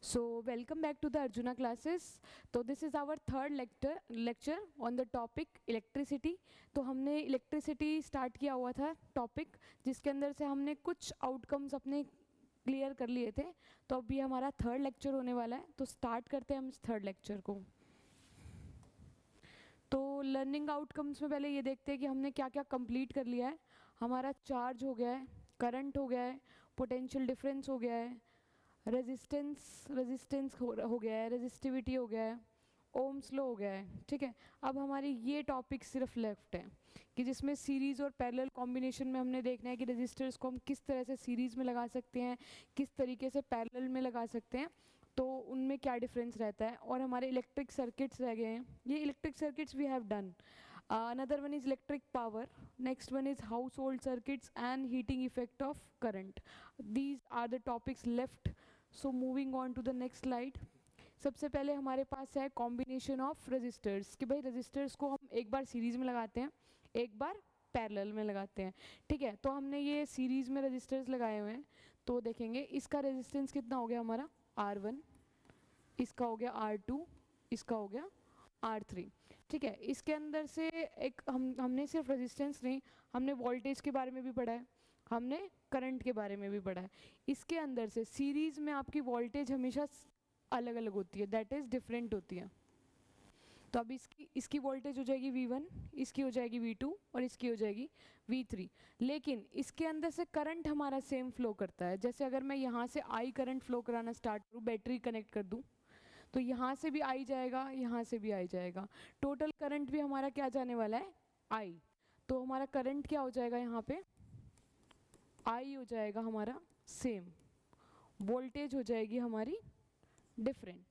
So welcome back to the Arjuna classes. तो this is our third lecture on the topic electricity. तो हमने electricity start किया हुआ था टॉपिक, जिसके अंदर से हमने कुछ आउटकम्स अपने क्लियर कर लिए थे. तो अभी हमारा थर्ड लेक्चर होने वाला है. तो स्टार्ट करते हैं हम इस थर्ड लेक्चर को. तो लर्निंग आउटकम्स में पहले ये देखते हैं कि हमने क्या क्या कंप्लीट कर लिया है. हमारा चार्ज हो गया है, करंट हो गया है, पोटेंशियल डिफरेंस हो गया है, रेजिस्टेंस हो गया है, रेजिस्टिविटी हो गया है, ओम्स लॉ हो गया है. ठीक है, अब हमारी ये टॉपिक सिर्फ लेफ्ट है कि जिसमें सीरीज़ और पैरेलल कॉम्बिनेशन में हमने देखना है कि रजिस्टर्स को हम किस तरह से सीरीज़ में लगा सकते हैं, किस तरीके से पैरेलल में लगा सकते हैं, तो उनमें क्या डिफरेंस रहता है. और हमारे इलेक्ट्रिक सर्किट्स रह गए हैं. ये electric circuits we have done. Another one is electric power, next one is household circuits and heating effect of current. These are the topics left. So moving on to the next slide. सबसे पहले हमारे पास है combination of registers, कि भाई registers को हम एक बार series में लगाते हैं, एक बार पैरेलल में लगाते हैं. ठीक है, तो हमने ये सीरीज़ में रजिस्टर्स लगाए हुए हैं. तो देखेंगे इसका रेजिस्टेंस कितना हो गया हमारा R1, इसका हो गया R2, इसका हो गया R3. ठीक है, इसके अंदर से एक हमने सिर्फ रेजिस्टेंस नहीं, हमने वोल्टेज के बारे में भी पढ़ा है, हमने करंट के बारे में भी पढ़ा है. इसके अंदर से सीरीज़ में आपकी वोल्टेज हमेशा अलग अलग होती है, दैट इज़ डिफरेंट होती है. तो अब इसकी वोल्टेज हो जाएगी V1, इसकी हो जाएगी V2 और इसकी हो जाएगी V3. लेकिन इसके अंदर से करंट हमारा सेम फ्लो करता है. जैसे अगर मैं यहाँ से I करंट फ्लो कराना स्टार्ट करूँ, बैटरी कनेक्ट कर दूँ, तो यहाँ से भी I जाएगा, यहाँ से भी I जाएगा. टोटल करंट भी हमारा क्या जाने वाला है, I. तो हमारा करंट क्या हो जाएगा, यहाँ पे I हो जाएगा हमारा सेम, वोल्टेज हो जाएगी हमारी डिफरेंट.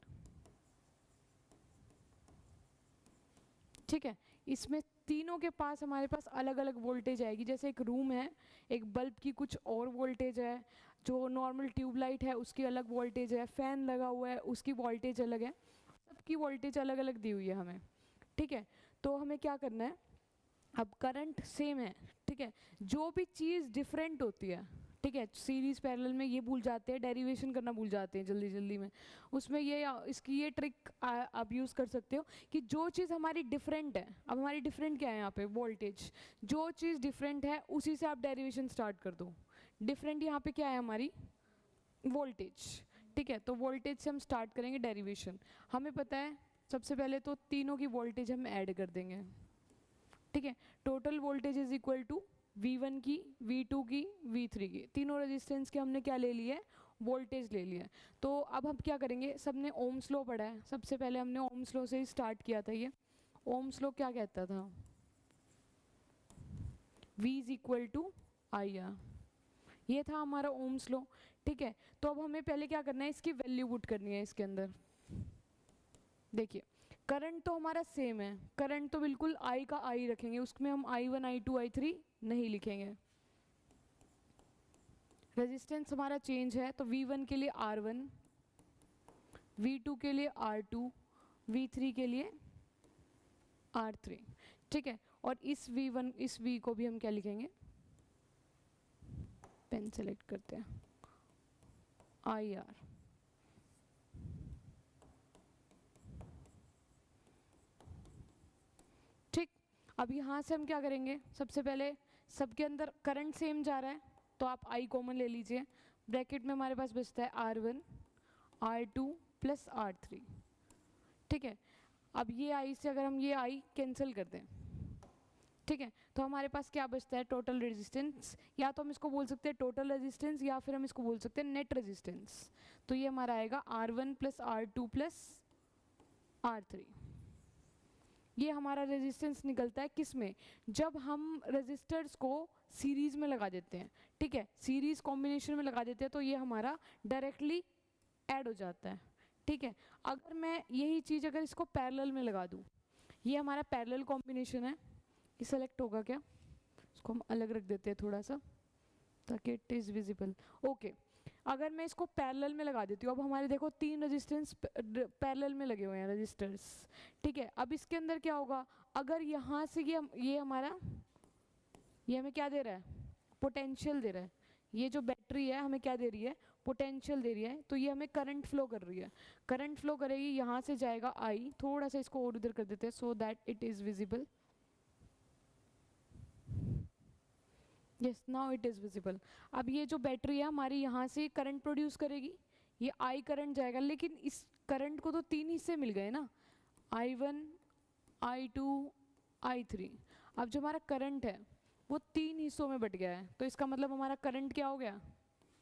ठीक है, इसमें तीनों के पास हमारे पास अलग अलग वोल्टेज आएगी. जैसे एक रूम है, एक बल्ब की कुछ और वोल्टेज है, जो नॉर्मल ट्यूबलाइट है उसकी अलग वोल्टेज है, फैन लगा हुआ है उसकी वोल्टेज अलग है, सबकी वोल्टेज अलग अलग दी हुई है हमें. ठीक है, तो हमें क्या करना है, अब करंट सेम है. ठीक है, जो भी चीज़ डिफरेंट होती है, ठीक है, सीरीज पैरेलल में ये भूल जाते हैं, डेरिवेशन करना भूल जाते हैं जल्दी जल्दी में. उसमें ये इसकी ये ट्रिक आप यूज़ कर सकते हो कि जो चीज़ हमारी डिफरेंट है, अब हमारी डिफरेंट क्या है यहाँ पे, वोल्टेज. जो चीज़ डिफरेंट है उसी से आप डेरिवेशन स्टार्ट कर दो. डिफरेंट यहाँ पे क्या है हमारी, वोल्टेज. ठीक है, तो वोल्टेज से हम स्टार्ट करेंगे डेरिवेशन. हमें पता है सबसे पहले तो तीनों की वोल्टेज हम ऐड कर देंगे. ठीक है, total voltage is equal to V1 की, V2 की, V3 की. तीनों रेजिस्टेंस के हमने क्या ले लिया है, वोल्टेज ले लिया है. तो अब हम क्या करेंगे, सबने ओम्स लॉ पढ़ा है, सबसे पहले हमने ओम्स लॉ से ही स्टार्ट किया था. ये ओम्स लॉ क्या कहता था, V is equal to IR. ये था हमारा ओम्स लॉ. ठीक है, तो अब हमें पहले क्या करना है, इसकी वैल्यू पुट करनी है इसके अंदर. देखिए करंट तो हमारा सेम है, करंट तो बिल्कुल I का I रखेंगे, उसमें हम I1 I2 I3 नहीं लिखेंगे. रेजिस्टेंस हमारा चेंज है, तो V1 के लिए R1, V2 के लिए R2, V3 के लिए R3. ठीक है, और इस V1 इस V को भी हम क्या लिखेंगे, पेन सेलेक्ट करते हैं, IR. ठीक, अब यहाँ से हम क्या करेंगे, सबसे पहले सबके अंदर करंट सेम जा रहा है, तो आप I कॉमन ले लीजिए. ब्रैकेट में हमारे पास बचता है R1 R2 प्लस R3. ठीक है, अब ये I से अगर हम ये I कैंसिल कर दें, ठीक है, तो हमारे पास क्या बचता है, टोटल रेजिस्टेंस. या तो हम इसको बोल सकते हैं टोटल रेजिस्टेंस, या फिर हम इसको बोल सकते हैं नेट रेजिस्टेंस. तो ये हमारा आएगा R1 plus R2 plus R3. ये हमारा रेजिस्टेंस निकलता है किस में, जब हम रेजिस्टर्स को सीरीज़ में लगा देते हैं. ठीक है, सीरीज़ कॉम्बिनेशन में लगा देते हैं, तो ये हमारा डायरेक्टली ऐड हो जाता है. ठीक है, अगर मैं यही चीज़ अगर इसको पैरेलल में लगा दूँ, ये हमारा पैरेलल कॉम्बिनेशन है, ये सेलेक्ट होगा क्या, इसको हम अलग रख देते हैं थोड़ा सा ताकि इट इज़ विजिबल. ओके, अगर मैं इसको पैरेलल में लगा देती हूँ, अब हमारे देखो तीन रेजिस्टेंस पैरेलल में लगे हुए हैं रजिस्टर्स. ठीक है, अब इसके अंदर क्या होगा, अगर यहाँ से ये हमारा, ये हमें क्या दे रहा है, पोटेंशियल दे रहा है, ये जो बैटरी है हमें क्या दे रही है, पोटेंशियल दे रही है, तो ये हमें करंट फ्लो कर रही है, करंट फ्लो करेगी, यहाँ से जाएगा आई, थोड़ा सा इसको और उधर कर देते हैं so that it is visible, yes now it is visible. अब ये जो बैटरी है हमारी यहाँ से करंट प्रोड्यूस करेगी, ये आई करंट जाएगा, लेकिन इस करंट को तो तीन हिस्से मिल गए ना, I1 I2 I3। अब जो हमारा करंट है वो तीन हिस्सों में बट गया है, तो इसका मतलब हमारा करंट क्या हो गया,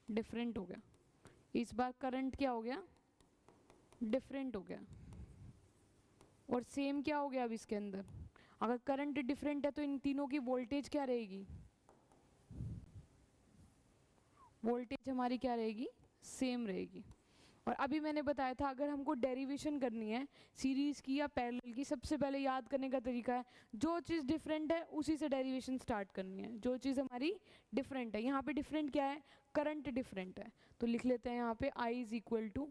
डिफरेंट हो गया, इस बार करंट क्या हो गया, डिफरेंट हो गया। और सेम क्या हो गया अब इसके अंदर, अगर करंट डिफरेंट है तो इन तीनों की वोल्टेज क्या रहेगी, वोल्टेज हमारी क्या रहेगी, सेम रहेगी। और अभी मैंने बताया था अगर हमको डेरिवेशन करनी है सीरीज की या पैरेलल की, सबसे पहले याद करने का तरीका है जो चीज़ डिफरेंट है उसी से डेरिवेशन स्टार्ट करनी है, जो चीज़ हमारी डिफरेंट है। यहाँ पे डिफरेंट क्या है, करंट डिफरेंट है, तो लिख लेते हैं यहाँ पे I इज इक्वल टू,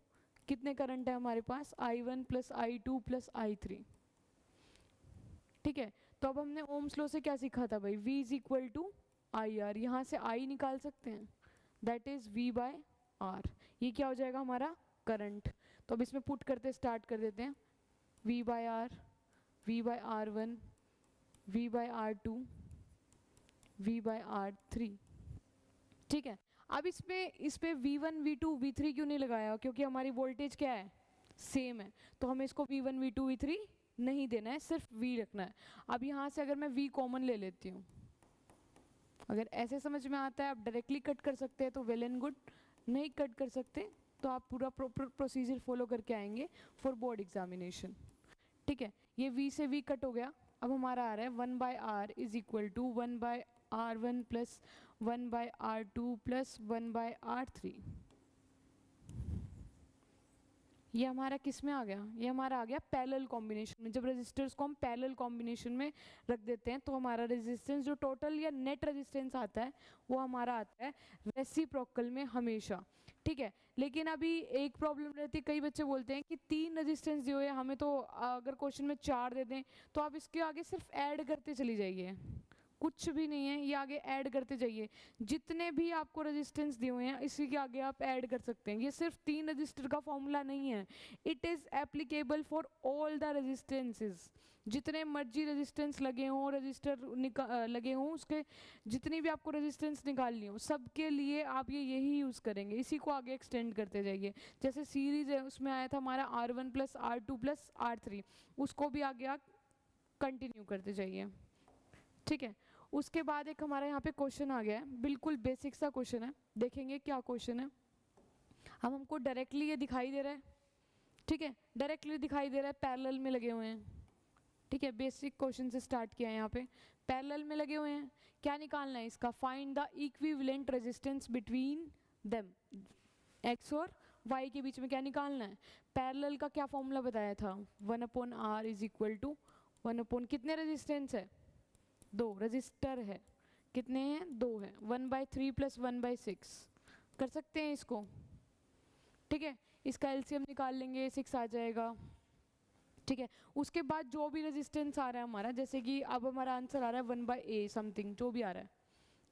कितने करंट है हमारे पास, I1 plus I2 plus I3, ठीक है। तो अब हमने ओम्स लॉ से क्या सीखा था भाई, V is equal to I R, यहाँ से I निकाल सकते हैं, that is V by R, ये क्या हो जाएगा हमारा करंट। तो अब इसमें पुट करते स्टार्ट कर देते हैं, V by R, V by R1, V by R2, V by R3, ठीक है। अब इस पे V1 V2 V3 क्यों नहीं लगाया, क्योंकि हमारी वोल्टेज क्या है, सेम है, तो हमें इसको V1 V2 V3 नहीं देना है, सिर्फ V रखना है। अब यहाँ से अगर मैं V कॉमन ले लेती हूँ, अगर ऐसे समझ में आता है आप डायरेक्टली कट कर सकते हैं तो वेल एंड गुड, नहीं कट कर सकते तो आप पूरा प्रोसीजर फॉलो करके आएंगे फॉर बोर्ड एग्जामिनेशन, ठीक है। ये V से V कट हो गया, अब हमारा आ रहा है 1 by R is equal to 1 by R1 plus 1 by R2 plus 1 by R3। ये हमारा किस में आ गया, ये हमारा आ गया पैरेलल कॉम्बिनेशन में। जब रेजिस्टर्स को हम पैरेलल कॉम्बिनेशन में रख देते हैं तो हमारा रेजिस्टेंस जो टोटल या नेट रेजिस्टेंस आता है वो हमारा आता है रेसिप्रोकल में हमेशा, ठीक है। लेकिन अभी एक प्रॉब्लम रहती है, कई बच्चे बोलते हैं कि 3 रेजिस्टेंस दिए हुए हैं हमें, तो अगर क्वेश्चन में 4 दे दें तो आप इसके आगे सिर्फ ऐड करते चली जाइए, कुछ भी नहीं है, ये आगे ऐड करते जाइए, जितने भी आपको रेजिस्टेंस दिए हुए हैं इसी के आगे आप ऐड कर सकते हैं। ये सिर्फ 3 रजिस्टर का फॉर्मूला नहीं है, it is applicable for all the resistances, जितने मर्जी रेजिस्टेंस लगे हों, रजिस्टर लगे हों, उसके जितनी भी आपको रेजिस्टेंस निकालनी हो सबके लिए आप ये यही यूज़ करेंगे, इसी को आगे एक्सटेंड करते जाइए। जैसे सीरीज है उसमें आया था हमारा R1 plus R2 plus R3, उसको भी आगे आप कंटिन्यू करते जाइए, ठीक है। उसके बाद एक हमारा यहाँ पे क्वेश्चन आ गया है, बिल्कुल बेसिक सा क्वेश्चन है, देखेंगे क्या क्वेश्चन है। अब हमको डायरेक्टली ये दिखाई दे रहा है, ठीक है, डायरेक्टली दिखाई दे रहा है, पैरेलल में लगे हुए हैं, ठीक है। बेसिक क्वेश्चन से स्टार्ट किया है, यहाँ पे पैरेलल में लगे हुए हैं, क्या निकालना है इसका, find the equivalent resistance between them, x और वाई के बीच में क्या निकालना है। पैरेलल का क्या फॉर्मूला बताया था, 1/r इज इक्वल टू 1 कितने रेजिस्टेंस है, 2 रजिस्टर है, कितने हैं 2 है, 1/3 प्लस 1/6 कर सकते हैं इसको, ठीक है। इसका एलसीएम निकाल लेंगे 6 आ जाएगा, ठीक है। उसके बाद जो भी रेजिस्टेंस आ रहा है हमारा, जैसे कि अब हमारा आंसर आ रहा है 1/a समथिंग जो भी आ रहा है,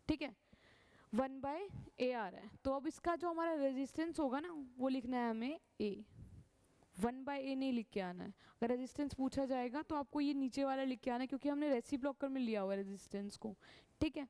ठीक है, 1/a आ रहा है, तो अब इसका जो हमारा रेजिस्टेंस होगा ना वो लिखना है हमें a, 1/a नहीं लिख के आना है। अगर रेजिस्टेंस पूछा जाएगा तो आपको ये नीचे वाला लिख के आना है, क्योंकि हमने रेसिप्रोकल में लिया हुआ है रेजिस्टेंस को, ठीक है।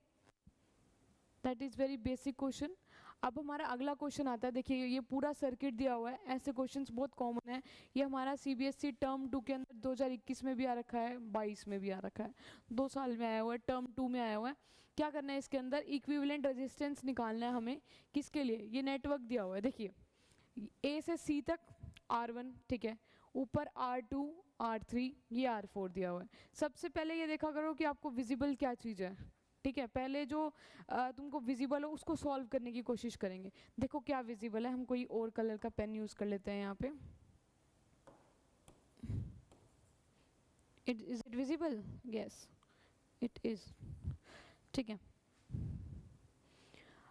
That is very basic question. अब हमारा अगला क्वेश्चन आता है, देखिए ये पूरा सर्किट दिया हुआ है, ऐसे क्वेश्चंस बहुत कॉमन है, ये हमारा सीबीएसई टर्म 2 के अंदर 2021 में भी आ रखा है, 22 में भी आ रखा है, 2 साल में आया हुआ है, टर्म 2 में आया हुआ है। क्या करना है इसके अंदर, इक्विवेलेंट रेजिस्टेंस निकालना है हमें, किसके लिए, ये नेटवर्क दिया हुआ है, देखिए ए से सी तक R1, ठीक है, ऊपर R2 R3 ये R4 दिया हुआ है। सबसे पहले ये देखा करो कि आपको विजिबल क्या चीज़ है, ठीक है। पहले जो तुमको विजिबल हो उसको सॉल्व करने की कोशिश करेंगे। देखो क्या विजिबल है, हम कोई और कलर का पेन यूज़ कर लेते हैं यहाँ पे, is it visible, yes it is, ठीक है।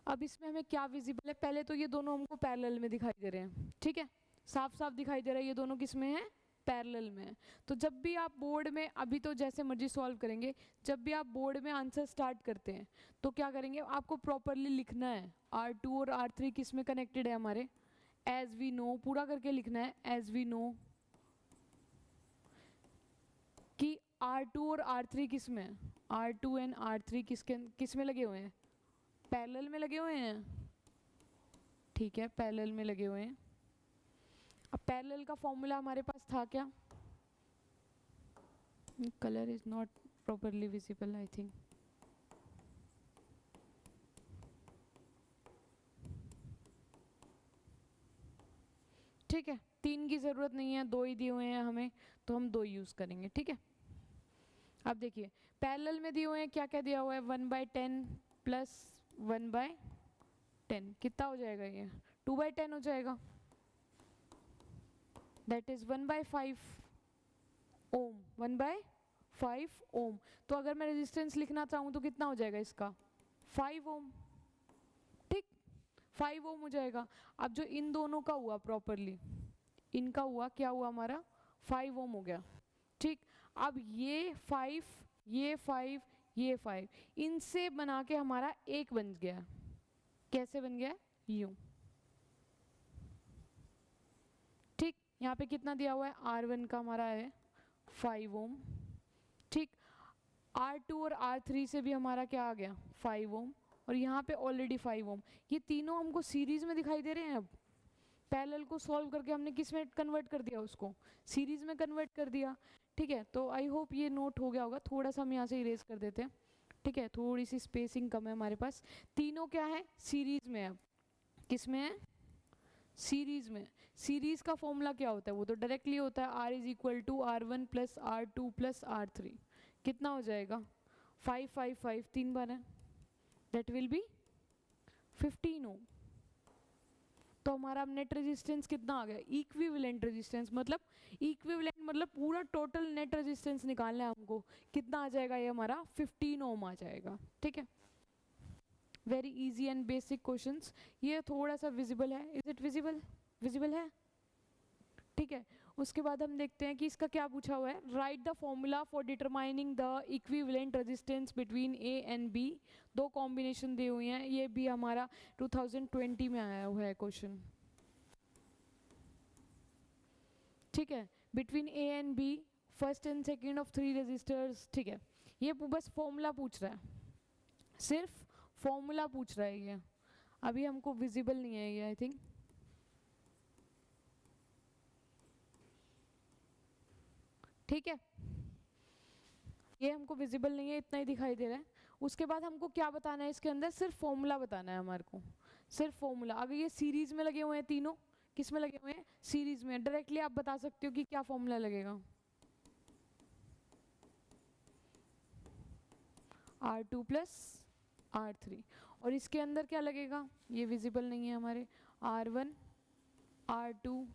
अब इसमें हमें क्या विजिबल है, पहले तो ये दोनों हमको पैरेलल में दिखाई दे रहे हैं, ठीक है, साफ साफ दिखाई दे रहा है ये दोनों किस में है, पैरेलल में है। तो जब भी आप बोर्ड में, अभी तो जैसे मर्जी सॉल्व करेंगे, जब भी आप बोर्ड में आंसर स्टार्ट करते हैं तो क्या करेंगे, आपको प्रॉपरली लिखना है R2 और R3 किस में कनेक्टेड है हमारे, एज वी नो पूरा करके लिखना है, एज वी नो कि R2 और R3 किस में है, R2 एंड R3 किस में लगे हुए हैं, पैरेलल में लगे हुए हैं। ठीक है, पैरेलल में लगे हुए हैं। अब पैरेलल का फॉर्मूला हमारे पास था क्या, colour is not properly visible I think, ठीक है, 3 की जरूरत नहीं है, 2 ही दिए हुए हैं हमें, तो हम 2 यूज करेंगे। ठीक है, अब देखिए पैरेलल में दिए हुए हैं, क्या क्या दिया हुआ है, 1/10 प्लस 1/10 कितना हो जाएगा, ये 2/10 हो जाएगा, दैट इज 1/5 ओम, 1/5 ओम। तो अगर मैं रेजिस्टेंस लिखना चाहूँ तो कितना हो जाएगा इसका, 5 ओम। ठीक, 5 ओम हो जाएगा। अब जो इन दोनों का हुआ प्रॉपरली, इनका हुआ क्या हुआ हमारा, 5 ओम हो गया। ठीक, अब ये 5, ये 5, ये 5, इनसे बना के हमारा एक बन गया। कैसे बन गया, यूं। ठीक, यहाँ पे कितना दिया हुआ है, R1 का हमारा है 5 ओम। ठीक, R2 और R3 से भी हमारा क्या आ गया, 5 ओम, और यहाँ पे ऑलरेडी 5 ओम। ये तीनों हमको सीरीज में दिखाई दे रहे हैं। अब पैरेलल को सॉल्व करके हमने किस में कन्वर्ट कर दिया, उसको सीरीज में कन्वर्ट कर दिया। ठीक है, तो आई होप ये नोट हो गया होगा। थोड़ा सा हम यहाँ से इरेज कर देते हैं। ठीक है, थोड़ी सी स्पेसिंग कम है हमारे पास। तीनों क्या है, सीरीज में है। अब किस में है, सीरीज में। सीरीज का फॉर्मूला क्या होता है, वो तो डायरेक्टली होता है R is equal to R1 plus R2 plus R3। कितना हो जाएगा, 5 5 5 3 बार है, दैट विल बी 15 ओम। तो हमारा अब नेट रेजिस्टेंस कितना आ गया, इक्विवेलेंट रेजिस्टेंस, मतलब इक्विवेलेंट मतलब पूरा टोटल नेट रेजिस्टेंस निकालना है हमको। कितना आ जाएगा, ये हमारा 15 ओम आ जाएगा। ठीक है, very easy and basic questions. ये थोड़ा सा विजिबल है, इज इट विजिबल, विजिबल है। ठीक है, उसके बाद हम देखते हैं कि इसका क्या पूछा हुआ है, write the formula for determining the equivalent resistance between A and B. 2 combination दी हुई हैं, ये भी हमारा 2020 में आया हुआ है क्वेश्चन। ठीक है, between A and B, first and second of 3 resistors. ठीक है, ये बस फॉर्मूला पूछ रहा है, सिर्फ फॉर्मूला पूछ रहा है ये। अभी हमको विजिबल नहीं है ये, आई थिंक। ठीक है, ये हमको विजिबल नहीं है, इतना ही दिखाई दे रहा है। उसके बाद हमको क्या बताना है इसके अंदर, सिर्फ फॉर्मूला बताना है हमारे को, सिर्फ फॉर्मूला। अगर ये सीरीज में लगे हुए हैं तीनों, किस में लगे हुए हैं, सीरीज में, डायरेक्टली आप बता सकते हो कि क्या फॉर्मूला लगेगा, R2 प्लस R3। और इसके अंदर क्या लगेगा, ये विजिबल नहीं है हमारे, R1 R2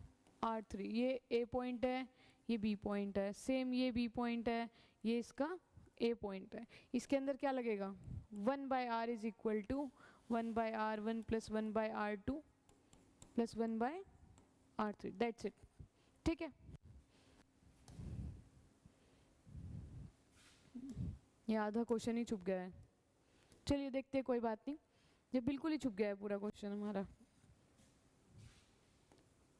R3। ये A पॉइंट है, ये B पॉइंट है, सेम ये B पॉइंट है, ये इसका A पॉइंट है। इसके अंदर क्या लगेगा, 1/R is equal to 1/R1 plus 1/R2 plus 1/R3, that's it. ठीक है, ये आधा क्वेश्चन ही छुप गया है। चलिए देखते हैं, कोई बात नहीं, ये बिल्कुल ही छुप गया है पूरा क्वेश्चन हमारा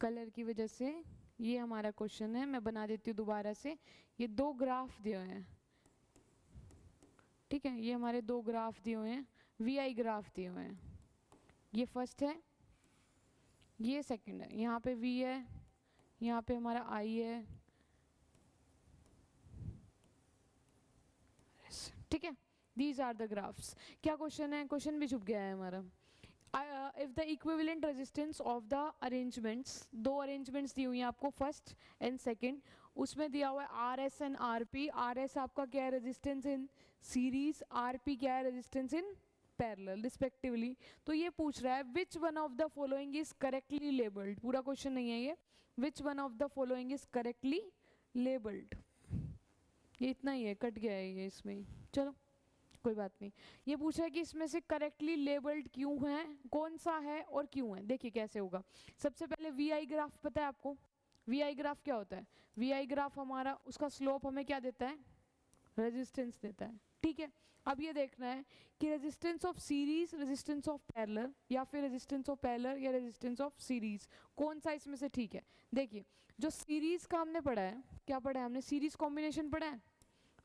कलर की वजह से। ये हमारा क्वेश्चन है, मैं बना देती हूँ दोबारा से। ये 2 ग्राफ दिए हुए हैं। ठीक है, ये हमारे 2 ग्राफ दिए हुए हैं, VI ग्राफ दिए हुए हैं। ये फर्स्ट है, ये सेकंड है। यहाँ पे V है, यहाँ पे हमारा I है। ठीक है, दीज आर द ग्राफ्स। क्या क्वेश्चन है, क्वेश्चन भी छुप गया है हमारा। If the equivalent resistance of the arrangements, 2 arrangements दी हुई हैं आपको, फर्स्ट एंड सेकंड। उसमें दिया हुआ है RS एंड RP। RS आपका क्या है, रेजिस्टेंस इन सीरीज, RP क्या है, रेजिस्टेंस इन पैरेलल रिस्पेक्टिवली। तो ये पूछ रहा है which one of the following is correctly labelled. पूरा क्वेश्चन नहीं है ये, which one of the following is correctly labelled. ये इतना ही है, कट गया है ये इसमें ही। चलो कोई बात नहीं। ये पूछा है कि इसमें से करेक्टली लेबल्ड क्यों है, कौन सा है और क्यों है। देखिए कैसे होगा। सबसे पहले VI ग्राफ पता है आपको, वी आई ग्राफ क्या होता है? वी आई ग्राफ हमारा उसका स्लोप हमें क्या देता है? रेजिस्टेंस देता है, ठीक है। अब ये देखना है कि resistance of series, resistance of parallel, या फिर रेजिस्टेंस ऑफ पैरेलल या रेजिस्टेंस ऑफ सीरीज, कौन सा इसमें से ठीक है। देखिए जो सीरीज का हमने पढ़ा है, क्या पढ़ा है हमने? सीरीज कॉम्बिनेशन पढ़ा है।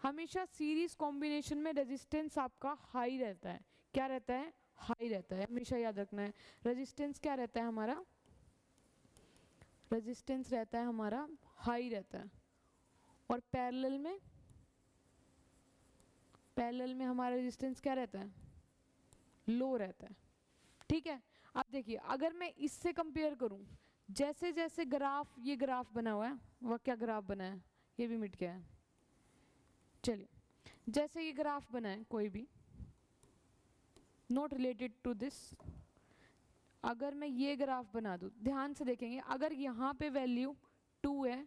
हमेशा सीरीज कॉम्बिनेशन में रेजिस्टेंस आपका हाई रहता है। क्या रहता है? हाई रहता है, हमेशा याद रखना है। रेजिस्टेंस क्या रहता है हमारा? रेजिस्टेंस रहता है हमारा हाई रहता है। और पैरेलल में, पैरेलल में हमारा रेजिस्टेंस क्या रहता है? लो रहता है, ठीक है। अब देखिए अगर मैं इससे कंपेयर करूं, जैसे जैसे ग्राफ, ये ग्राफ बना हुआ है, वह क्या ग्राफ बना है? ये भी मिट गया है। चलिए जैसे ये ग्राफ बना है कोई भी, नॉट रिलेटेड टू दिस, अगर मैं ये ग्राफ बना दूं, ध्यान से देखेंगे, अगर यहाँ पे वैल्यू 2 है,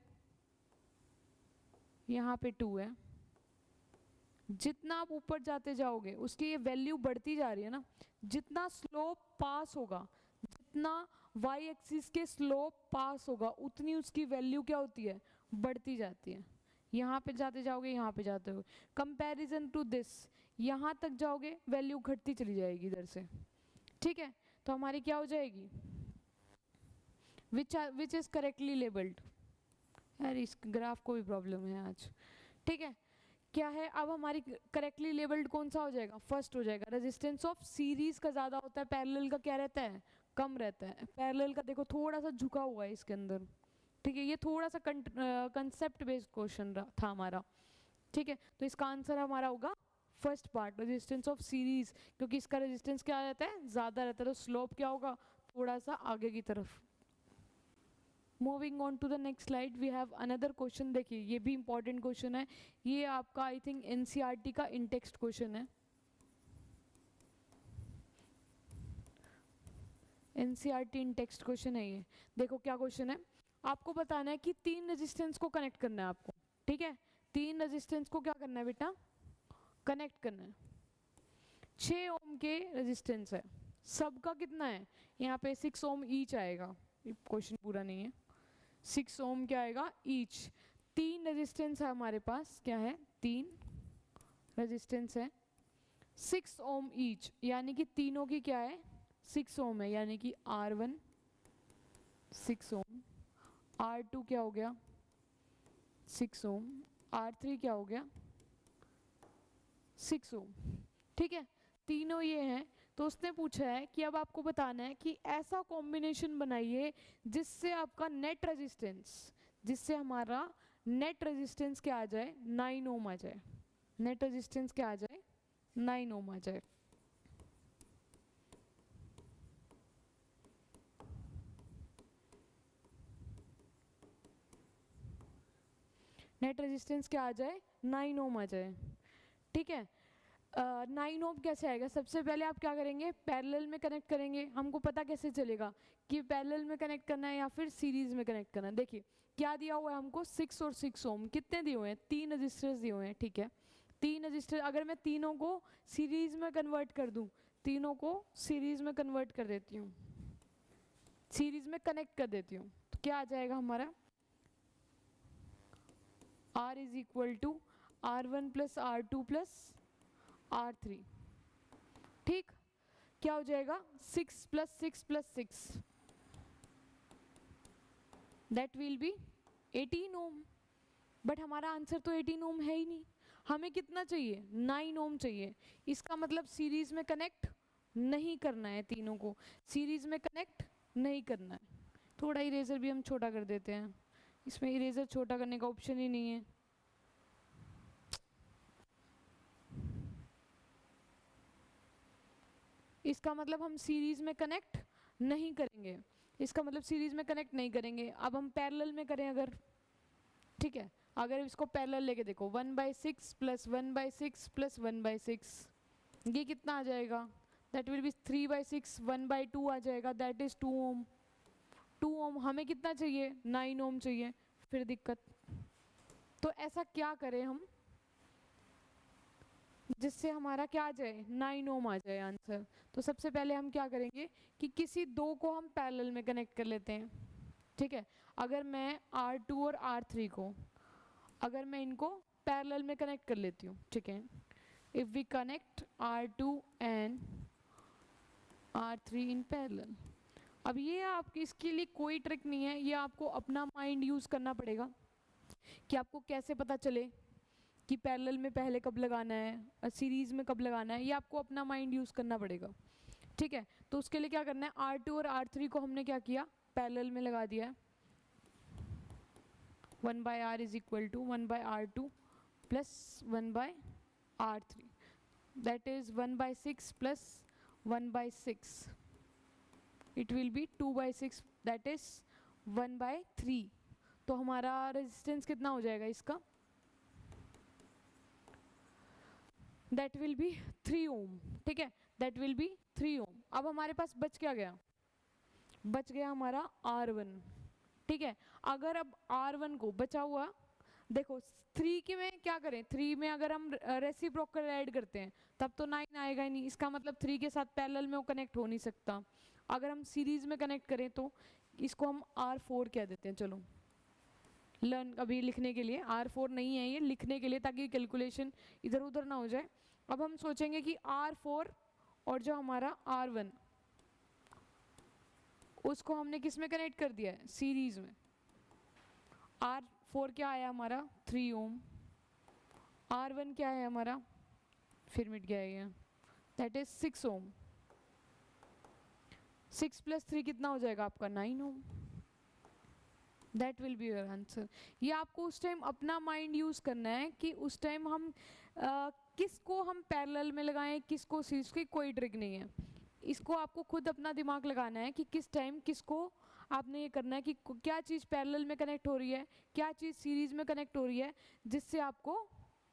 यहाँ पे 2 है, जितना आप ऊपर जाते जाओगे उसकी ये वैल्यू बढ़ती जा रही है ना। जितना स्लोप पास होगा, जितना वाई एक्सिस के स्लोप पास होगा, उतनी उसकी वैल्यू क्या होती है? बढ़ती जाती है। यहाँ पे जाते जाओगे, यहाँ पे जाते हो, कंपैरिजन टू दिस, यहाँ तक जाओगे वैल्यू घटती चली जाएगी इधर से, ठीक है। तो हमारी क्या हो जाएगी? Which is correctly labelled. यार इस ग्राफ को भी प्रॉब्लम है आज, ठीक है। क्या है अब हमारी करेक्टली लेबल्ड कौन सा हो जाएगा? फर्स्ट हो जाएगा। रेजिस्टेंस ऑफ सीरीज का ज़्यादा होता है, पैरेलल का क्या रहता है? कम रहता है। पैरेलल का देखो थोड़ा सा झुका हुआ है इसके अंदर, ठीक है। ये थोड़ा सा कंसेप्ट बेस्ड क्वेश्चन था हमारा, ठीक है। तो इसका आंसर हमारा होगा first part, resistance of series, क्योंकि इसका रेजिस्टेंस क्या रहता है? ज़्यादा रहता है, तो स्लोप क्या होगा? थोड़ा सा आगे की तरफ। Moving on to the next slide, we have another question. देखिए ये भी इंपॉर्टेंट क्वेश्चन है, ये आपका आई थिंक एनसीईआरटी का इन टेक्स्ट क्वेश्चन है। एनसीईआरटी इन टेक्स्ट क्वेश्चन है ये। देखो क्या क्वेश्चन है, आपको बताना है कि 3 रेजिस्टेंस को कनेक्ट करना है आपको, ठीक है। 3 रेजिस्टेंस को क्या करना है बेटा? कनेक्ट करना है। 6 ओम के रेजिस्टेंस है, सबका कितना है? यहाँ पे 6 ओम ईच आएगा, क्वेश्चन पूरा नहीं है। 6 ओम क्या आएगा? ईच। 3 रेजिस्टेंस है हमारे पास, क्या है? 3 रेजिस्टेंस है, 6 ओम ईच, यानी कि तीनों की क्या है? 6 ओम है, यानी कि R1 6 ओम, R2 क्या हो गया? 6 ओम, R3 क्या हो गया? 6 ओम, ठीक है। तीनों ये हैं। तो उसने पूछा है कि अब आपको बताना है कि ऐसा कॉम्बिनेशन बनाइए जिससे आपका नेट रेजिस्टेंस, जिससे हमारा नेट रेजिस्टेंस क्या आ जाए? 9 ओम आ जाए। नेट रेजिस्टेंस क्या आ जाए? 9 ओम आ जाए। नेट रेजिस्टेंस क्या आ जाए? 9 ओम आ जाए, ठीक है। 9 ओम कैसे आएगा? सबसे पहले आप क्या करेंगे? पैरेलल में कनेक्ट करेंगे। हमको पता कैसे चलेगा कि पैरेलल में कनेक्ट करना है या फिर सीरीज में कनेक्ट करना है? देखिए क्या दिया हुआ है हमको? 6 और 6 ओम। कितने दिए हुए हैं? 3 रजिस्टर्स दिए हुए हैं, ठीक है। 3 रजिस्टर, अगर मैं तीनों को सीरीज में कन्वर्ट कर दूं, तीनों को सीरीज में कन्वर्ट कर देती हूँ, सीरीज में कनेक्ट कर देती हूँ, तो क्या आ जाएगा हमारा? R is equal to R1 plus R2 plus R3, ठीक। क्या हो जाएगा? 6 plus 6 plus 6, that will be 18 ohm. But हमारा आंसर तो 18 ओम है ही नहीं, हमें कितना चाहिए? 9 ओम चाहिए। इसका मतलब सीरीज में कनेक्ट नहीं करना है, तीनों को सीरीज में कनेक्ट नहीं करना है। थोड़ा इरेजर भी हम छोटा कर देते हैं, इसमें इरेजर छोटा करने का ऑप्शन ही नहीं है। इसका मतलब हम सीरीज में कनेक्ट नहीं करेंगे, इसका मतलब सीरीज में कनेक्ट नहीं करेंगे। अब हम पैरेलल में करें अगर, ठीक है, अगर इसको पैरेलल लेके देखो, 1/6 प्लस 1/6 प्लस 1/6, ये कितना आ जाएगा? दैट विल बी 3/6, 1/2 आ जाएगा, दैट इज 2 ओम। 2 ओम, हमें कितना चाहिए? 9 ओम चाहिए। फिर दिक्कत। तो ऐसा क्या करें हम जिससे हमारा क्या आ जाए? 9 ओम आ जाए आंसर। तो सबसे पहले हम क्या करेंगे कि किसी दो को हम पैरेलल में कनेक्ट कर लेते हैं, ठीक है। अगर मैं R2 और R3 को, अगर मैं इनको पैरेलल में कनेक्ट कर लेती हूँ, ठीक है, if we connect R2 and R3 in parallel, अब ये आपकी, इसके लिए कोई ट्रिक नहीं है, ये आपको अपना माइंड यूज़ करना पड़ेगा कि आपको कैसे पता चले कि पैरेलल में पहले कब लगाना है, सीरीज़ में कब लगाना है, ये आपको अपना माइंड यूज़ करना पड़ेगा, ठीक है। तो उसके लिए क्या करना है, R2 और R3 को हमने क्या किया, पैरेलल में लगा दिया है। 1/R is equal to 1/R2 plus 1/R3, that is 1/6 plus 1/6, it will be 2/6, that is 1/3। तो हमारा रेजिस्टेंस कितना हो जाएगा इसका, दैट विल बी 3 ओम, ठीक है, दैट विल बी 3 ओम। अब हमारे पास बच क्या गया, बच गया हमारा R1, ठीक है। अगर अब R1 को बचा हुआ, देखो 3 के में क्या करें, 3 में अगर हम रेसिप्रोकल ऐड करते हैं तब तो 9 आएगा ही नहीं, इसका मतलब 3 के साथ पैरेलल में वो कनेक्ट हो नहीं सकता। अगर हम सीरीज में कनेक्ट करें तो इसको हम R4 कह देते हैं, चलो लर्न अभी लिखने के लिए, R4 नहीं है ये, लिखने के लिए, ताकि कैलकुलेशन इधर उधर ना हो जाए। अब हम सोचेंगे कि R4 और जो हमारा R1, उसको हमने किस में कनेक्ट कर दिया है, सीरीज में। R4 क्या आया हमारा 3 ओम, R1 क्या है हमारा, फिर मिट गया ये, दैट इज 6 ओम। 6 + 3 कितना हो जाएगा आपका 9 ohm, that will be your answer. ये आपको उस टाइम अपना माइंड यूज़ करना है कि उस टाइम हम किसको हम पैरेलल में लगाएं, किसको सीरीज, की कोई ट्रिक नहीं है, इसको आपको खुद अपना दिमाग लगाना है कि किस टाइम किसको आपने ये करना है, कि क्या चीज़ पैरेलल में कनेक्ट हो रही है, क्या चीज़ सीरीज में कनेक्ट हो रही है, जिससे आपको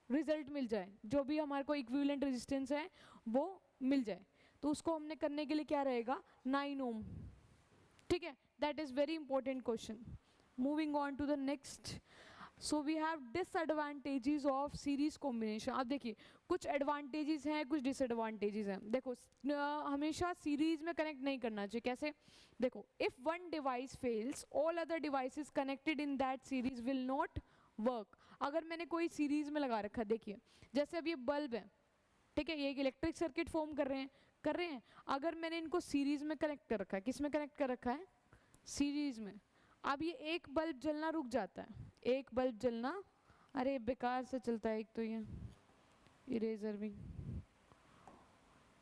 रिजल्ट मिल जाए, जो भी हमारे को इक्विवेलेंट रेजिस्टेंस है वो मिल जाए। तो उसको हमने करने के लिए क्या रहेगा, 9 ओम, ठीक है। That is very important question. Moving on to the next, so we have disadvantages of series combination. अब देखिए कुछ एडवांटेजेस हैं, कुछ डिसएडवांटेजेस हैं। देखो हमेशा सीरीज में कनेक्ट नहीं करना चाहिए। कैसे, देखो if one device fails all other devices connected in that series will not work. अगर मैंने कोई सीरीज में लगा रखा है, देखिए जैसे अब ये बल्ब है, ठीक है, ये एक इलेक्ट्रिक सर्किट फॉर्म कर रहे हैं। अगर मैंने इनको सीरीज में कनेक्ट कर रखा है, किस में कनेक्ट कर रखा है, सीरीज में। अब ये एक बल्ब जलना रुक जाता है, एक बल्ब जलना, अरे बेकार से चलता है एक तो ये इरेजर भी,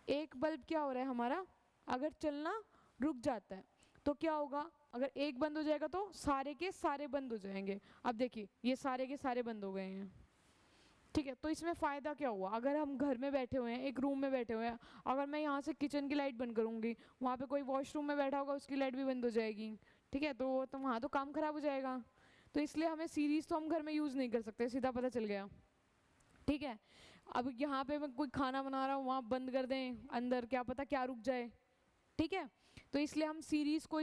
एक बल्ब क्या हो रहा है हमारा, अगर चलना रुक जाता है तो क्या होगा, अगर एक बंद हो जाएगा तो सारे के सारे बंद हो जाएंगे। अब देखिए ये सारे के सारे बंद हो गए हैं, ठीक है। तो इसमें फ़ायदा क्या हुआ, अगर हम घर में बैठे हुए हैं, एक रूम में बैठे हुए हैं, अगर मैं यहाँ से किचन की लाइट बंद करूँगी, वहाँ पे कोई वॉशरूम में बैठा होगा उसकी लाइट भी बंद हो जाएगी, ठीक है, तो वहाँ तो काम खराब हो जाएगा। तो इसलिए हमें सीरीज़ तो हम घर में यूज़ नहीं कर सकते, सीधा पता चल गया, ठीक है। अब यहाँ पे मैं कोई खाना बना रहा हूँ, वहाँ बंद कर दें अंदर, क्या पता क्या रुक जाए, ठीक है। तो इसलिए हम सीरीज़ को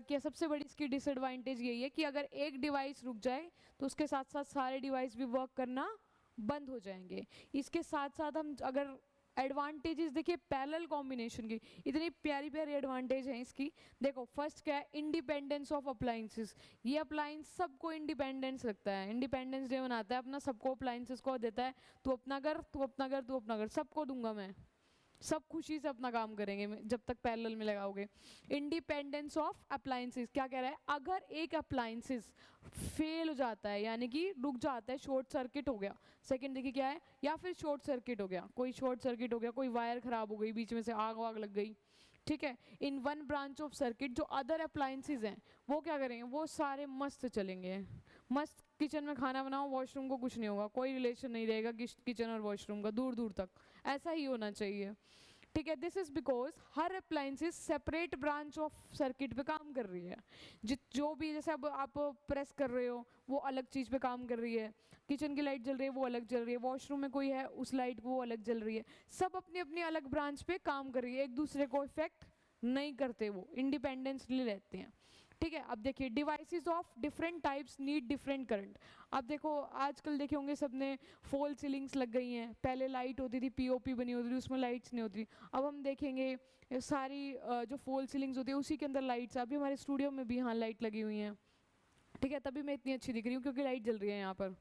क्या सबसे बड़ी इसकी डिसएडवांटेज यही है कि अगर एक डिवाइस रुक जाए तो उसके साथ साथ सारे डिवाइस भी वर्क करना बंद हो जाएंगे। इसके साथ साथ हम अगर एडवांटेजेस देखिए पैरेलल कॉम्बिनेशन की, इतनी प्यारी प्यारी एडवांटेज हैं इसकी। देखो फर्स्ट क्या है, इंडिपेंडेंस ऑफ अप्लाइंसेस। ये अप्लाइंस सबको इंडिपेंडेंस रखता है, इंडिपेंडेंस डे मनाता है अपना, सबको अप्लाइंसेस को देता है, तू अपना कर, तू अपना कर, तू अपना कर, सबको दूंगा मैं, सब खुशी से अपना काम करेंगे जब तक पैरेलल में लगाओगे। इंडिपेंडेंस ऑफ अप्लाइंसेस क्या कह रहा है, अगर एक अप्लाइंसेस फेल हो जाता है यानी कि रुक जाता है, शॉर्ट सर्किट हो गया, सेकंड देखिए क्या है, या फिर शॉर्ट सर्किट हो गया, कोई शॉर्ट सर्किट हो गया, कोई वायर खराब हो गई, बीच में से आग वाग लग गई, ठीक है, in one branch of circuit जो अदर अप्लाइंसेस हैं वो क्या करेंगे, वो सारे मस्त चलेंगे, मस्त। किचन में खाना बनाओ, वॉशरूम को कुछ नहीं होगा, कोई रिलेशन नहीं रहेगा किचन और वॉशरूम का, दूर दूर तक, ऐसा ही होना चाहिए, ठीक है। This is because her appliances separate branch of circuit पे काम कर रही है। जो भी जैसे अब आप प्रेस कर रहे हो वो अलग चीज़ पे काम कर रही है, किचन की लाइट जल रही है वो अलग जल रही है, वॉशरूम में कोई है उस लाइट वो अलग जल रही है, सब अपनी अपनी अलग ब्रांच पे काम कर रही है, एक दूसरे को इफेक्ट नहीं करते, वो इंडिपेंडेंसली रहते हैं, ठीक है। अब देखिए devices of different types need different current. अब देखो आजकल देखे होंगे सबने फॉल सीलिंग्स लग गई हैं, पहले लाइट होती थी, पीओपी बनी होती थी, उसमें लाइट्स नहीं होती, अब हम देखेंगे सारी जो फॉल सीलिंग्स होती है उसी के अंदर लाइट्स, अभी हमारे स्टूडियो में भी यहाँ लाइट लगी हुई हैं, ठीक है, तभी मैं इतनी अच्छी दिख रही हूँ क्योंकि लाइट जल रही है यहाँ पर।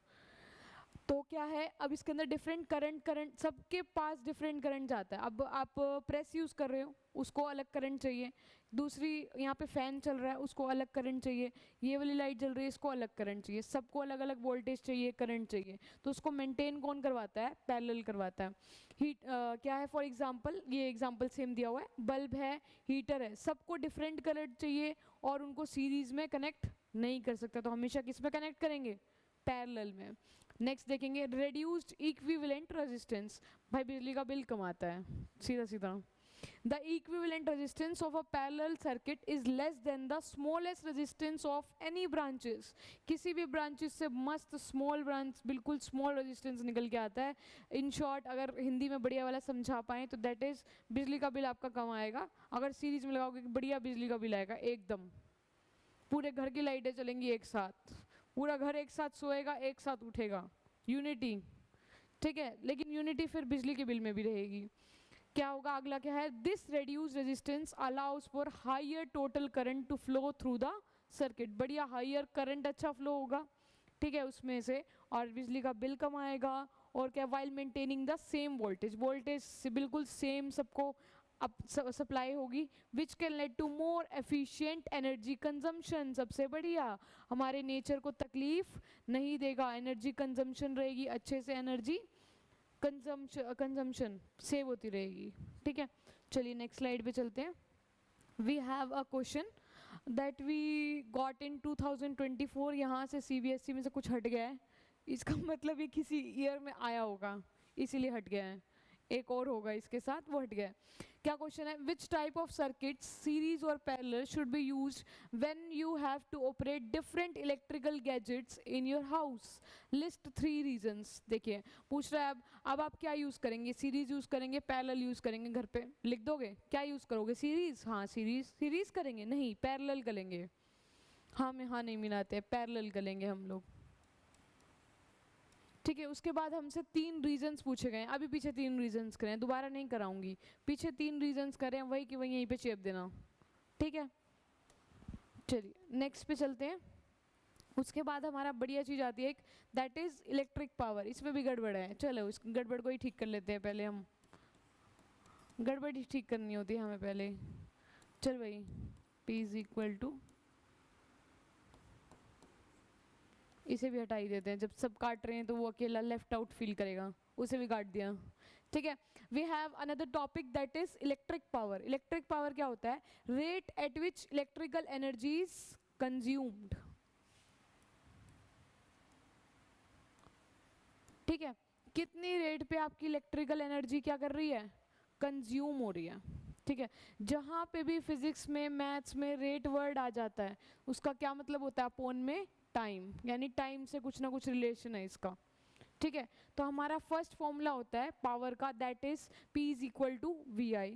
तो क्या है, अब इसके अंदर डिफरेंट करंट सबके पास डिफरेंट करंट जाता है। अब आप प्रेस यूज़ कर रहे हो, उसको अलग करंट चाहिए। दूसरी यहाँ पे फैन चल रहा है, उसको अलग करंट चाहिए। ये वाली लाइट जल रही है, इसको अलग करंट चाहिए। सबको अलग अलग वोल्टेज चाहिए, करंट चाहिए। तो उसको मेंटेन कौन करवाता है? पैरेलल करवाता है। हीट क्या है, फॉर एग्जांपल ये एग्जांपल सेम दिया हुआ है, बल्ब है, हीटर है, सबको डिफरेंट करंट चाहिए और उनको सीरीज में कनेक्ट नहीं कर सकता, तो हमेशा किस में कनेक्ट करेंगे? पैरेलल में। नेक्स्ट देखेंगे रेड्यूस्ड इक्विवेलेंट रेजिस्टेंस। भाई बिजली का बिल कम आता है, सीधा सीधा। The equivalent resistance of a parallel circuit is less than the smallest resistance of any branches. किसी भी branches से मस्त small branch, बिल्कुल small resistance निकल के आता है। In short, अगर हिंदी में बढ़िया वाला समझा पाएँ तो that is बिजली का बिल आपका कम आएगा। अगर सीरीज में लगाओगे बढ़िया बिजली का बिल आएगा एकदम। पूरे घर की लाइटें चलेंगी एक साथ, पूरा घर एक साथ सोएगा, एक साथ उठेगा, यूनिटी। ठीक है, लेकिन यूनिटी फिर बिजली के बिल में भी रहेगी। क्या होगा, अगला क्या है, this reduce resistance allows for higher total current to flow through the circuit. बढ़िया हायर करंट अच्छा फ्लो होगा, ठीक है, उसमें से, और बिजली का बिल कम आएगा। और क्या, while maintaining the same voltage, voltage से बिल्कुल सेम सबको अब सप्लाई होगी, which can lead to more efficient energy consumption. सबसे बढ़िया, हमारे नेचर को तकलीफ नहीं देगा, एनर्जी कंजम्पशन रहेगी, अच्छे से एनर्जी कंजम्पशन सेव होती रहेगी। ठीक है, चलिए नेक्स्ट स्लाइड पे चलते हैं। We have a question that we got in 2024। यहाँ से CBSE में से कुछ हट गया है, इसका मतलब ये किसी ईयर में आया होगा इसीलिए हट गया है। एक और होगा इसके साथ, वो हट गया। क्या क्वेश्चन है, which type of circuit series और parallel should be used when you have to operate different electrical gadgets in your house, list 3 reasons. देखिए पूछ रहा है अब आप क्या यूज करेंगे, सीरीज यूज करेंगे, पैरेलल यूज करेंगे? घर पे लिख दोगे क्या यूज करोगे? सीरीज, हाँ सीरीज करेंगे, नहीं पैरेलल करेंगे। हाँ में हाँ नहीं मिलाते, पैरेलल करेंगे हम लोग। ठीक है, उसके बाद हमसे 3 रीजंस पूछे गए, अभी पीछे 3 रीजंस करें, दोबारा नहीं कराऊंगी, पीछे 3 रीजंस करें, वही कि वही यहीं पे चेप देना। ठीक है, चलिए नेक्स्ट पे चलते हैं। उसके बाद हमारा बढ़िया चीज़ आती है एक, दैट इज इलेक्ट्रिक पावर। इसमें भी गड़बड़ है, चलो इस गड़बड़ को ही ठीक कर लेते हैं पहले हम, गड़बड़ ही ठीक करनी होती है हमें पहले। चल भाई, P इज इक्वल टू, इसे भी हटा ही देते हैं, जब सब काट रहे हैं तो वो अकेला लेफ्ट आउट फील करेगा, उसे भी काट दिया। ठीक है, we have another topic that is electric power. Electric power क्या होता है? Rate at which electrical energy is consumed. ठीक है, कितनी रेट पे आपकी इलेक्ट्रिकल एनर्जी क्या कर रही है? कंज्यूम हो रही है। ठीक है, जहाँ पे भी फिजिक्स में, मैथ्स में रेट वर्ड आ जाता है, उसका क्या मतलब होता है? अपोन में टाइम, यानी टाइम से कुछ ना कुछ रिलेशन है इसका। ठीक है, तो हमारा फर्स्ट फॉर्मूला होता है पावर का, that is P is equal to VI।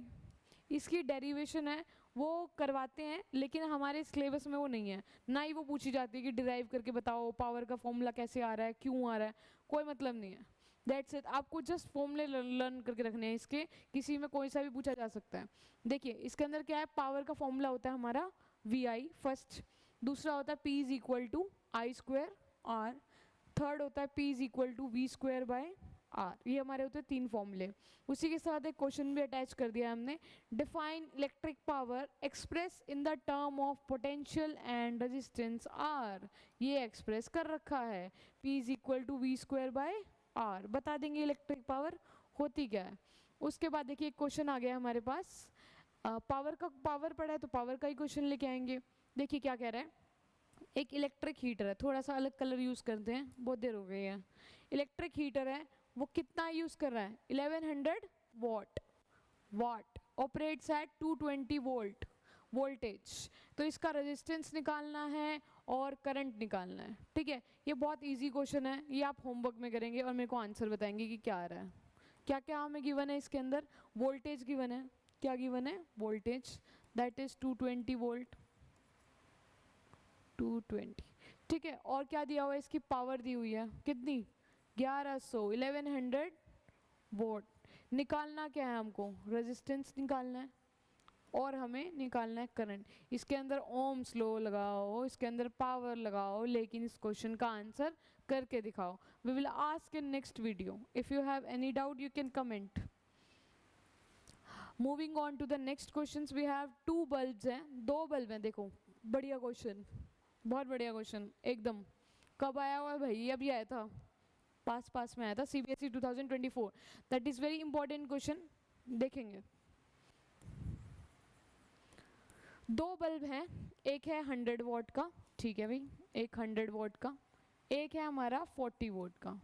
इसकी डेरिवेशन है, वो करवाते हैं, लेकिन हमारे सिलेबस में वो नहीं है, ना ही वो पूछी जाती है कि डिराइव करके बताओ पावर का फॉर्मूला कैसे आ रहा है, क्यों आ रहा है, कोई मतलब नहीं है। दैट्स इट, आपको जस्ट फॉर्मूले लर्न करके रखने हैं इसके, किसी में कोई सा भी पूछा जा सकता है। देखिए इसके अंदर क्या है, पावर का फॉर्मूला होता है हमारा VI फर्स्ट, दूसरा होता है P is equal to I square R, third होता है P is equal to V square by R। ये हमारे होते हैं 3 फॉर्मूले। उसी के साथ एक क्वेश्चन भी अटैच कर दिया हमने, define electric power express in the term of potential and resistance R। ये एक्सप्रेस कर रखा है, P is equal to V square by R। बता देंगे इलेक्ट्रिक पावर होती क्या है। उसके बाद देखिए एक क्वेश्चन आ गया हमारे पास, पावर का, पावर पड़ा है तो पावर का ही क्वेश्चन लेके आएंगे। देखिए क्या कह रहा है, एक इलेक्ट्रिक हीटर है, थोड़ा सा अलग कलर यूज़ करते हैं, बहुत देर हो गई है। इलेक्ट्रिक हीटर है, वो कितना यूज़ कर रहा है? 1100 वाट ऑपरेट्स एट 220 वोल्ट वोल्टेज। तो इसका रेजिस्टेंस निकालना है और करंट निकालना है। ठीक है, ये बहुत इजी क्वेश्चन है, ये आप होमवर्क में करेंगे और मेरे को आंसर बताएंगे कि क्या आ रहा है। क्या क्या हमें गिवन है इसके अंदर? वोल्टेज गिवन है, क्या गिवन है? Voltage, that is 220 volt, 220। ठीक है, और क्या दिया हुआ है? इसकी पावर दी हुई है, कितनी? 1100 वोल्ट। निकालना क्या है हमको? रेजिस्टेंस निकालना है। और हमें निकालना है करंट। इसके अंदर ओम्स लॉ लगाओ, इसके अंदर पावर लगाओ, लेकिन इस क्वेश्चन का आंसर करके दिखाओ। We will ask in next video. If you have any doubt you can comment. Moving on to the next question, we have 2 bulbs हैं, 2 बल्ब हैं। देखो बढ़िया क्वेश्चन, बहुत बढ़िया क्वेश्चन एकदम। कब आया हुआ है भाई? अभी आया था, पास में आया था, CBSE 2024। That is very important question, देखेंगे। 2 बल्ब हैं, एक है 100 वॉट का, ठीक है भाई, एक 100 वॉट का, एक है हमारा 40 वॉट का।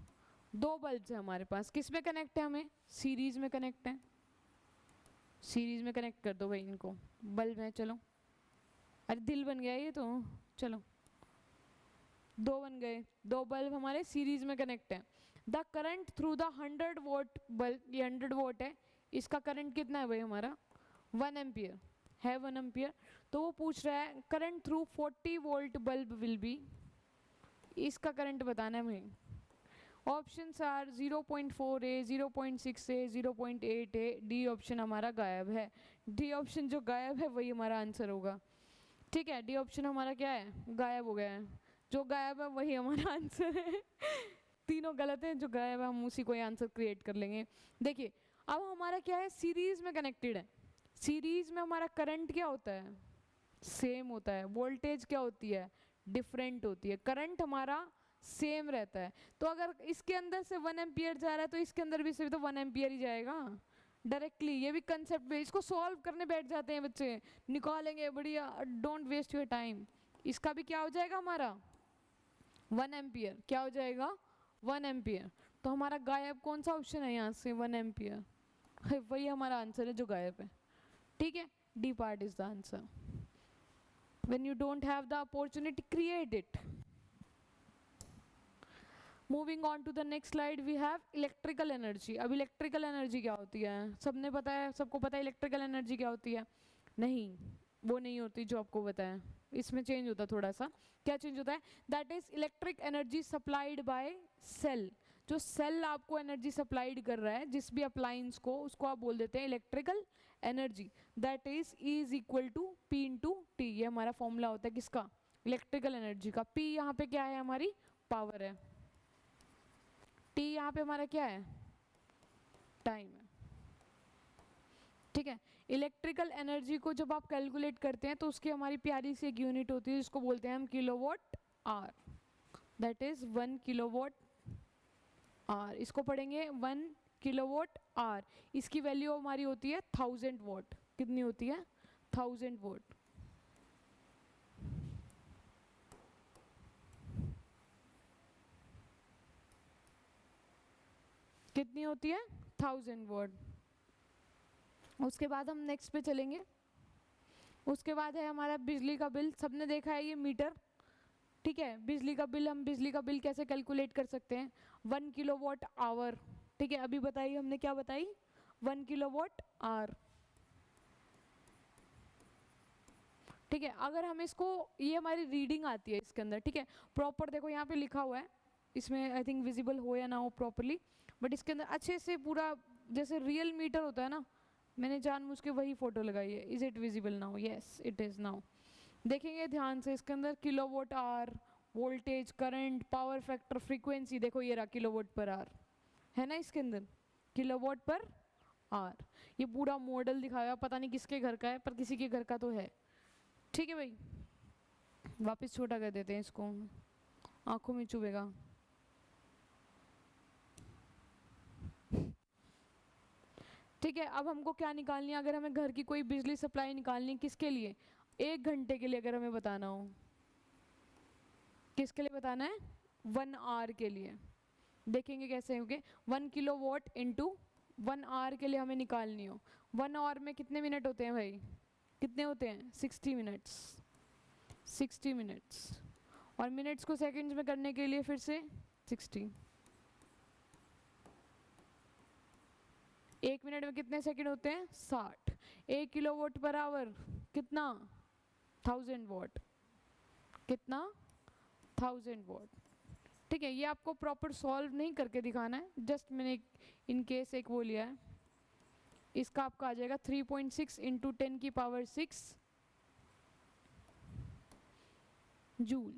2 बल्ब है हमारे पास, किस में कनेक्ट है? हमें सीरीज में कनेक्ट है। सीरीज में कनेक्ट कर दो भाई इनको, बल्ब है। चलो, अरे दिल बन गया ये तो, चलो 2 बन गए। 2 बल्ब हमारे सीरीज में कनेक्ट है। The current through the 100 what bulb, ये 100 वॉट है, इसका करंट कितना है भाई हमारा? 1 एम्पियर है, 1 एम्पियर। तो वो पूछ रहा है current through 40 volt bulb will be, इसका करंट बताना है हमें। Options are 0.4A, 0.6A, 0.8A। D option हमारा गायब है। डी ऑप्शन जो गायब है वही हमारा आंसर होगा, ठीक है। डी ऑप्शन हमारा क्या है? गायब हो गया है। जो गायब है वही हमारा आंसर है। तीनों गलत हैं, जो गायब है हम उसी को आंसर क्रिएट कर लेंगे। देखिए अब हमारा क्या है, सीरीज में कनेक्टेड है। सीरीज में हमारा करंट क्या होता है? सेम होता है। वोल्टेज क्या होती है? डिफरेंट होती है। करंट हमारा सेम रहता है। तो अगर इसके अंदर से 1 एम्पियर जा रहा है तो इसके अंदर भी सिर्फ तो 1 एम्पियर ही जाएगा डायरेक्टली। ये भी कंसेप्ट पे, इसको सॉल्व करने बैठ जाते हैं बच्चे, निकालेंगे बढ़िया, डोंट वेस्ट योर टाइम। इसका भी क्या हो जाएगा हमारा? 1 एम्पियर। क्या हो जाएगा? 1 एम्पियर। तो हमारा गायब कौन सा ऑप्शन है यहाँ से? 1 एम्पियर, वही हमारा आंसर है जो गायब है, ठीक है। D part is the answer. When you don't have the opportunity, create it. Moving on to the next slide, we have electrical energy. अब electrical energy क्या होती है? सबने पता है, सबको पता है electrical energy क्या होती है? नहीं, वो नहीं होती जो आपको पता है। इसमें चेंज होता है थोड़ा सा। क्या चेंज होता है? That is electric energy supplied by cell. जो सेल आपको एनर्जी सप्लाइड कर रहा है जिस भी अप्लायंस को, उसको आप बोल देते हैं electrical energy. That is E is equal to P into T। ये हमारा फॉर्मूला होता है किसका? इलेक्ट्रिकल एनर्जी का। P यहाँ पे क्या है? हमारी पावर है। T यहाँ पे हमारा क्या है? टाइम है, ठीक है। इलेक्ट्रिकल एनर्जी को जब आप कैलकुलेट करते हैं तो उसकी हमारी प्यारी सी एक यूनिट होती है जिसको बोलते हैं हम kilowatt hour. That is 1 kilowatt hour. इसको पढ़ेंगे 1 किलोवाट आवर। इसकी वैल्यू हमारी होती है 1000 वॉट। कितनी होती है? 1000 वॉट। कितनी होती है? 1000 वॉट। उसके बाद हम नेक्स्ट पे चलेंगे। उसके बाद है हमारा बिजली का बिल। सबने देखा है ये मीटर, ठीक है। बिजली का बिल, हम बिजली का बिल कैसे कैलकुलेट कर सकते हैं? 1 किलोवाट आवर, ठीक है। अभी बताइए, हमने क्या बताई? 1 किलोवाट आवर, ठीक है। अगर हम इसको, ये हमारी रीडिंग आती है इसके अंदर, ठीक है। प्रॉपर देखो यहाँ पे लिखा हुआ है, इसमें आई थिंक विजिबल हो या ना हो प्रॉपरली, बट इसके अंदर अच्छे से पूरा जैसे रियल मीटर होता है ना, मैंने जानबूझ के वही फोटो लगाई है। Is it visible now? Yes it is now. देखेंगे ध्यान से, इसके अंदर kilowatt hour, voltage, current, power factor, frequency, देखो ये रहा किलोवाट पर आवर है ना इसके अंदर, किलोवाट पर आवर। ये पूरा मॉडल दिखाया, पता नहीं किसके घर का है पर किसी के घर का तो है, ठीक है भाई। वापस छोटा कर देते हैं इसको, आंखों में चुभेगा। ठीक है, अब हमको क्या निकालनी है? अगर हमें घर की कोई बिजली सप्लाई निकालनी है, किसके लिए? 1 घंटे के लिए अगर हमें बताना हो, किसके लिए बताना है? 1 आवर के लिए। देखेंगे कैसे होंगे। 1 किलोवाट इंटू 1 आवर के लिए हमें निकालनी हो। 1 आवर में कितने मिनट होते हैं भाई? कितने होते हैं? 60 मिनट्स। 60 मिनट्स। और मिनट्स को सेकंड्स में करने के लिए फिर से 60। 1 मिनट में कितने सेकंड होते हैं? 60। 1 किलोवाट पर आवर कितना? 1000 वॉट। कितना? 1000 वॉट, ठीक है। ये आपको प्रॉपर सॉल्व नहीं करके दिखाना है, जस्ट मैंने इन केस एक वो लिया है, इसका आपका आ जाएगा 3.6 into 10⁶ joule,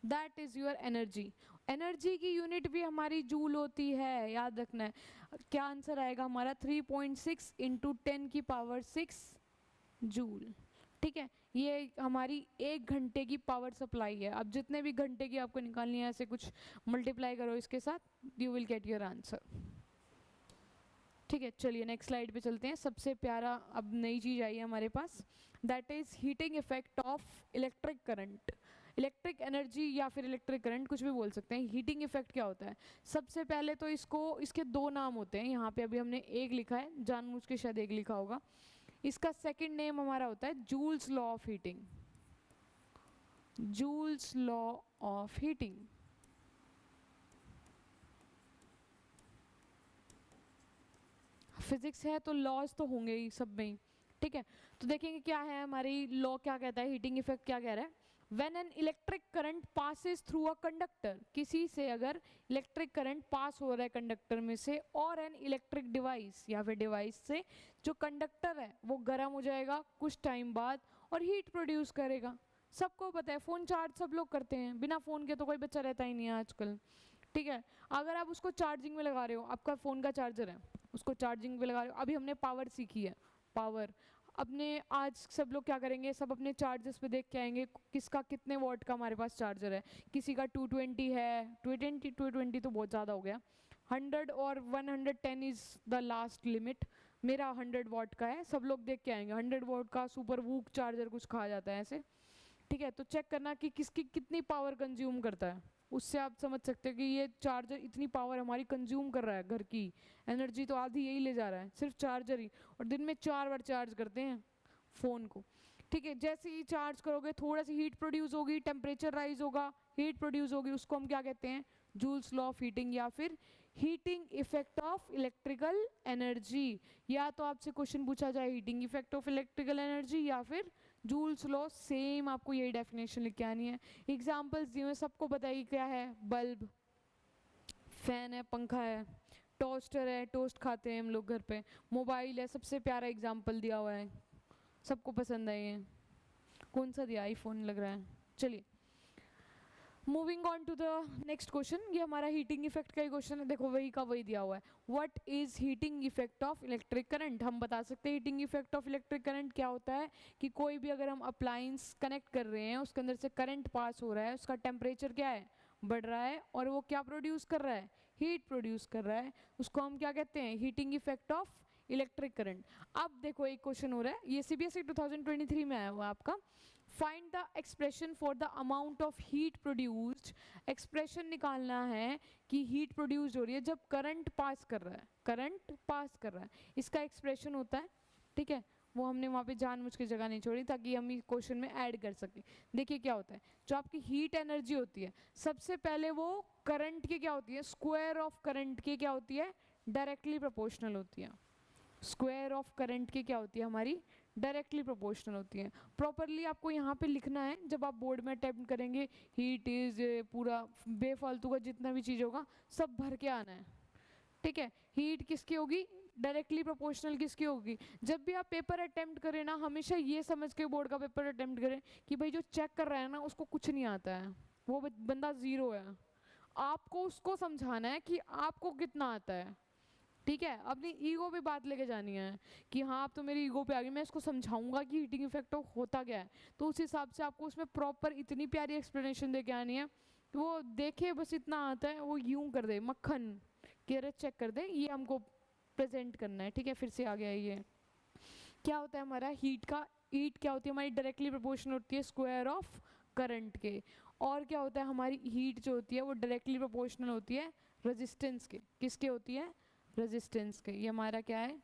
that is your energy. Energy की यूनिट भी हमारी जूल होती है, याद रखना है। क्या आंसर आएगा हमारा 3.6 इंटू 10⁶ जूल। ठीक है, ये हमारी 1 घंटे की पावर सप्लाई है। अब जितने भी घंटे की आपको निकालनी है ऐसे कुछ मल्टीप्लाई करो इसके साथ, you will get your answer. ठीक है, चलिए नेक्स्ट स्लाइड पे चलते हैं। सबसे प्यारा अब नई चीज़ आई है हमारे पास, that is heating effect of electric current. Electric energy या फिर इलेक्ट्रिक करंट कुछ भी बोल सकते हैं। हीटिंग इफेक्ट क्या होता है? सबसे पहले तो इसके 2 नाम होते हैं। यहाँ पे अभी हमने एक लिखा है, जानबूझ के शायद एक लिखा होगा। इसका सेकंड नेम हमारा होता है joules law of heating. Joules law of heating. Physics है तो लॉज तो होंगे ही सब में ही। ठीक है, तो देखेंगे क्या है हमारी लॉ, क्या कहता है, हीटिंग इफेक्ट क्या कह रहा है। When an electric current passes through a conductor, किसी से अगर इलेक्ट्रिक करंट पास हो रहा है कंडक्टर में से, और एन इलेक्ट्रिक डिवाइस या फिर डिवाइस से, जो कंडक्टर है वो गर्म हो जाएगा कुछ टाइम बाद और हीट प्रोड्यूस करेगा। सबको पता है, फ़ोन चार्ज सब लोग करते हैं, बिना फ़ोन के तो कोई बच्चा रहता ही नहीं है आजकल। ठीक है, अगर आप उसको चार्जिंग में लगा रहे हो, आपका फ़ोन का चार्जर है, उसको चार्जिंग में लगा रहे हो। अभी हमने पावर सीखी है, पावर अपने आज सब लोग क्या करेंगे, सब अपने चार्जर्स पे देख के आएंगे किसका कितने वॉट का हमारे पास चार्जर है। किसी का 220 है, 220 तो बहुत ज़्यादा हो गया, 100 और 110 इज़ द लास्ट लिमिट। मेरा 100 वॉट का है, सब लोग देख के आएंगे 100 वॉट का सुपर वूक चार्जर कुछ कहा जाता है ऐसे। ठीक है, तो चेक करना कि किसकी कितनी पावर कंज्यूम करता है, उससे आप समझ सकते हो कि ये चार्जर इतनी पावर हमारी कंज्यूम कर रहा है। घर की एनर्जी तो आधी यही ले जा रहा है, सिर्फ चार्जर ही, और दिन में 4 बार चार्ज करते हैं फ़ोन को। ठीक है, जैसे ही चार्ज करोगे थोड़ा सी हीट प्रोड्यूस होगी, टेम्परेचर राइज होगा, हीट प्रोड्यूस होगी, उसको हम क्या कहते हैं, जूल्स लॉ ऑफ हीटिंग या फिर heating effect of electrical energy. या तो आपसे क्वेश्चन पूछा जाए heating effect of electrical energy या फिर जूल्स लॉ, सेम आपको यही डेफिनेशन लिख के आनी है। एग्जाम्पल्स दिए हुए सबको बताइए क्या है, बल्ब, फैन है, पंखा है, टोस्टर है, टोस्ट खाते हैं हम लोग घर पे, मोबाइल है, सबसे प्यारा एग्जाम्पल दिया हुआ है, सबको पसंद है ये। कौन सा दिया, आईफोन लग रहा है। चलिए moving on to the next question, ये हमारा हीटिंग इफेक्ट का ही क्वेश्चन है। देखो वही का वही दिया हुआ है, what is heating effect of electric current. हम बता सकते हैं heating effect of electric current क्या होता है कि कोई भी अगर हम अप्लायंस कनेक्ट कर रहे हैं, उसके अंदर से करंट पास हो रहा है, उसका टेम्परेचर क्या है, बढ़ रहा है, और वो क्या प्रोड्यूस कर रहा है, हीट प्रोड्यूस कर रहा है, उसको हम क्या कहते हैं, heating effect of electric current. अब देखो एक क्वेश्चन हो रहा है, ये सीबीएसई 2023 में आया हुआ है आपका, find the expression for the amount of heat produced. Expression निकालना है कि हीट प्रोड्यूस हो रही है जब करंट पास कर रहा है, करंट पास कर रहा है, इसका एक्सप्रेशन होता है। ठीक है, वो हमने वहाँ पे जानबूझ के जगह नहीं छोड़ी ताकि हम इस क्वेश्चन में ऐड कर सकें। देखिए क्या होता है, जो आपकी हीट एनर्जी होती है, सबसे पहले वो करंट के क्या होती है, स्क्वायर ऑफ करंट के क्या होती है, डायरेक्टली प्रोपोर्शनल होती है। स्क्वायर ऑफ करंट की क्या होती है हमारी, डायरेक्टली प्रोपोर्शनल होती है। प्रॉपरली आपको यहाँ पे लिखना है जब आप बोर्ड में अटेम्प्ट करेंगे, हीट इज पूरा बेफालतू का जितना भी चीज़ होगा सब भर के आना है। ठीक है, हीट किसकी होगी, डायरेक्टली प्रोपोर्शनल किसकी होगी। जब भी आप पेपर अटेम्प्ट करें ना, हमेशा ये समझ के बोर्ड का पेपर अटेम्प्ट करें कि भाई जो चेक कर रहा है ना उसको कुछ नहीं आता है, वो बंदा ज़ीरो है। आपको उसको समझाना है कि आपको कितना आता है। ठीक है, अपनी ईगो पे बात लेके जानी है कि हाँ आप तो मेरी ईगो पे आ गई, मैं इसको समझाऊंगा कि हीटिंग इफेक्ट होता क्या है। तो उस हिसाब से आपको उसमें प्रॉपर इतनी प्यारी एक्सप्लेनेशन दे के आनी है कि वो देखे बस इतना आता है, वो यूं कर दे मक्खन कि अरे चेक कर दे, ये हमको प्रेजेंट करना है। ठीक है, फिर से आ गया ये क्या होता है हमारा हीट का, हीट क्या होती है हमारी, डायरेक्टली प्रोपोर्शनल होती है स्क्वायर ऑफ करंट के। और क्या होता है हमारी हीट जो होती है वो डायरेक्टली प्रोपोर्शनल होती है रेजिस्टेंस के। किसके होती है, रेजिस्टेंस के। ये हमारा क्या है,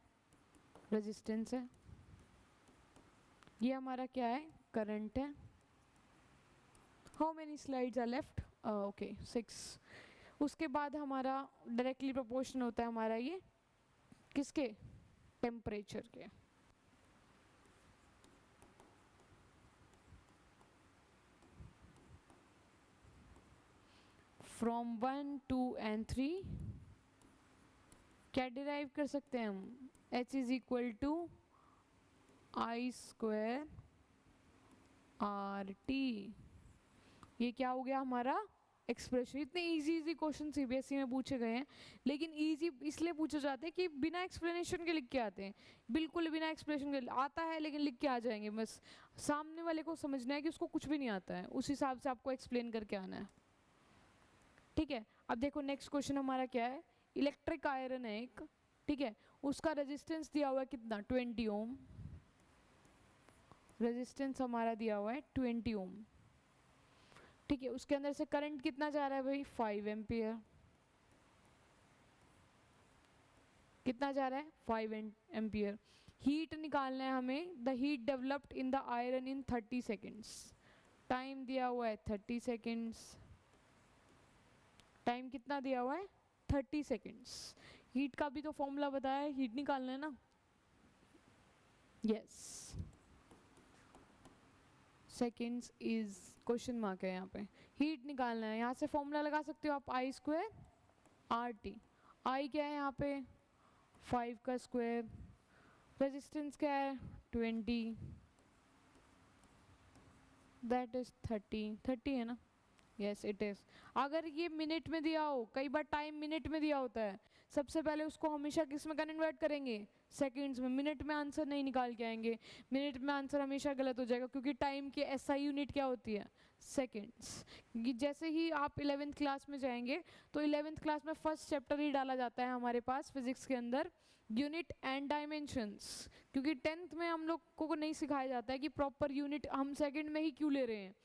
रेजिस्टेंस है, ये हमारा क्या है, करंट है। How many slides are left, okay 6। उसके बाद हमारा डायरेक्टली प्रोपोर्शनल होता है हमारा ये किसके, टेम्परेचर के। फ्रॉम 1, 2 and 3 क्या डिराइव कर सकते हैं हम, H is equal to I square R T. ये क्या हो गया हमारा एक्सप्रेशन। इतने इजी क्वेश्चन सीबीएसई में पूछे गए हैं, लेकिन इजी इसलिए पूछे जाते हैं कि बिना एक्सप्लेनेशन के लिख के आते हैं, बिल्कुल बिना एक्सप्लेनेशन के आता है लेकिन लिख के आ जाएंगे। बस सामने वाले को समझना है कि उसको कुछ भी नहीं आता है, उस हिसाब से आपको एक्सप्लेन करके आना है, ठीक है। अब देखो नेक्स्ट क्वेश्चन हमारा क्या है, इलेक्ट्रिक आयरन है एक, ठीक है, उसका रेजिस्टेंस दिया हुआ है कितना 20 ओम, रेजिस्टेंस हमारा दिया हुआ है 20 ओम, ठीक है। उसके अंदर से करंट कितना जा रहा है भाई 5 एम्पियर, कितना जा रहा है 5 एम्पियर। हीट निकालना है हमें, the heat developed in the iron in 30 seconds, time दिया हुआ है 30 सेकेंड्स, टाइम कितना दिया हुआ है 30 सेकेंड्स। हीट का भी तो फॉर्मूला बताया है, हीट निकालना है ना, yes seconds is question mark है यहाँ पे, हीट निकालना है। यहाँ से फॉर्मूला लगा सकते हो आप आई स्क्वायर आर टी, आई क्या है यहाँ पे 5 का स्क्वायर, रेजिस्टेंस क्या है 20, दैट इज 30 है ना, यस इट इज। अगर ये मिनट में दिया हो, कई बार टाइम मिनट में दिया होता है, सबसे पहले उसको हमेशा किस में कन्वर्ट करेंगे सेकंड्स में, मिनट में आंसर नहीं निकाल के आएंगे, मिनट में आंसर हमेशा गलत हो जाएगा, क्योंकि टाइम की एसआई यूनिट क्या होती है सेकंड्स। जैसे ही आप 11th क्लास में जाएंगे तो 11th क्लास में फर्स्ट चैप्टर ही डाला जाता है हमारे पास फिजिक्स के अंदर, यूनिट एंड डायमेंशंस, क्योंकि 10th में हम लोग को नहीं सिखाया जाता है कि प्रॉपर यूनिट हम सेकंड में ही क्यों ले रहे हैं,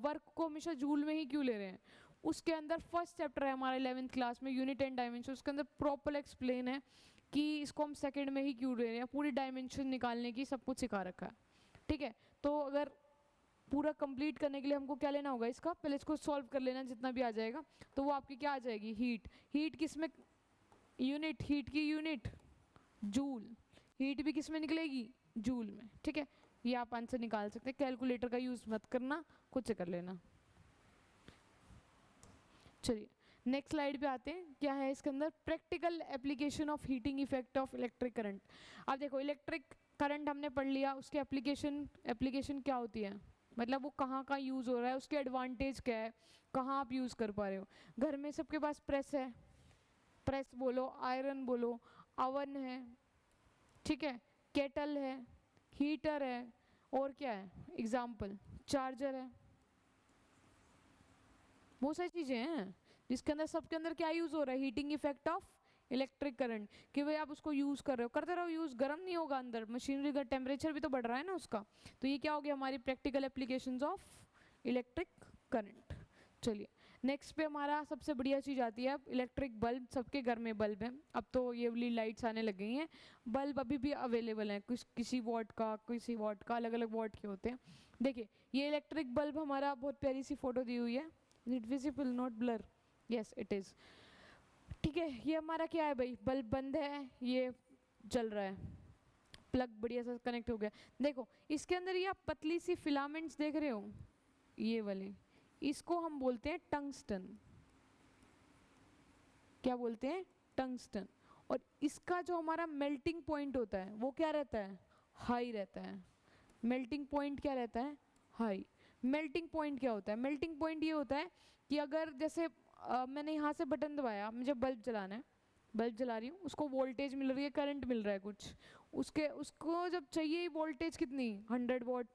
वर्क को हमेशा जूल में ही क्यों ले रहे हैं। उसके अंदर फर्स्ट चैप्टर है हमारा 11th क्लास में यूनिट एंड डायमेंशन, उसके अंदर प्रॉपर एक्सप्लेन है कि इसको हम सेकंड में ही क्यों ले रहे हैं, पूरी डायमेंशन निकालने की सब कुछ सिखा रखा है, ठीक है। तो अगर पूरा कंप्लीट करने के लिए हमको क्या लेना होगा इसका, पहले इसको सॉल्व कर लेना जितना भी आ जाएगा, तो वो आपकी क्या आ जाएगी हीट, हीट किस में यूनिट, हीट की यूनिट जूल, हीट भी किस में निकलेगी जूल में, ठीक है। ये आप आंसर निकाल सकते हैं, कैलकुलेटर का यूज मत करना, खुद से कर लेना। चलिए नेक्स्ट स्लाइड पे आते हैं, क्या है इसके अंदर practical application of heating effect of electric current. अब देखो इलेक्ट्रिक करंट हमने पढ़ लिया, उसकी एप्लीकेशन क्या होती है, मतलब वो कहाँ का यूज़ हो रहा है, उसके एडवांटेज क्या है, कहाँ आप यूज़ कर पा रहे हो। घर में सबके पास प्रेस है, प्रेस बोलो, आयरन बोलो, अवन है, ठीक है, केटल है, हीटर है, और क्या है एग्जाम्पल चार्जर है, बहुत सारी चीज़ें हैं जिसके अंदर सबके अंदर क्या यूज़ हो रहा है heating effect of electric current, कि भाई आप उसको यूज़ कर रहे हो, करते रहो यूज़, गर्म नहीं होगा अंदर, मशीनरी का टेम्परेचर भी तो बढ़ रहा है ना उसका। तो ये क्या हो गया हमारी practical applications of electric current. चलिए नेक्स्ट पे हमारा सबसे बढ़िया चीज़ आती है अब इलेक्ट्रिक बल्ब, सबके घर में बल्ब है, अब तो ये वाली लाइट्स आने लग गई हैं, बल्ब अभी भी अवेलेबल हैं, किसी वॉट का किसी वॉट का, अलग अलग वॉट के होते हैं। देखिए ये इलेक्ट्रिक बल्ब हमारा, बहुत प्यारी सी फोटो दी हुई है, is it visible not blur, yes it is, ठीक है। ये हमारा क्या है भाई, बल्ब बंद है, ये चल रहा है, प्लग बढ़िया सा कनेक्ट हो गया। देखो इसके अंदर ये आप पतली सी फिलामेंट्स देख रहे हो, ये वाले, इसको हम बोलते हैं टंगस्टन, क्या बोलते हैं टंगस्टन। और इसका जो हमारा मेल्टिंग पॉइंट होता है वो क्या रहता है हाई रहता है, मेल्टिंग पॉइंट क्या रहता है हाई। मेल्टिंग पॉइंट क्या होता है, मेल्टिंग पॉइंट ये होता है कि अगर जैसे मैंने यहाँ से बटन दबाया, मुझे बल्ब जलाना है, बल्ब जला रही हूँ, उसको वोल्टेज मिल रही है, करंट मिल रहा है कुछ, उसको जब चाहिए वोल्टेज कितनी 100 वॉट,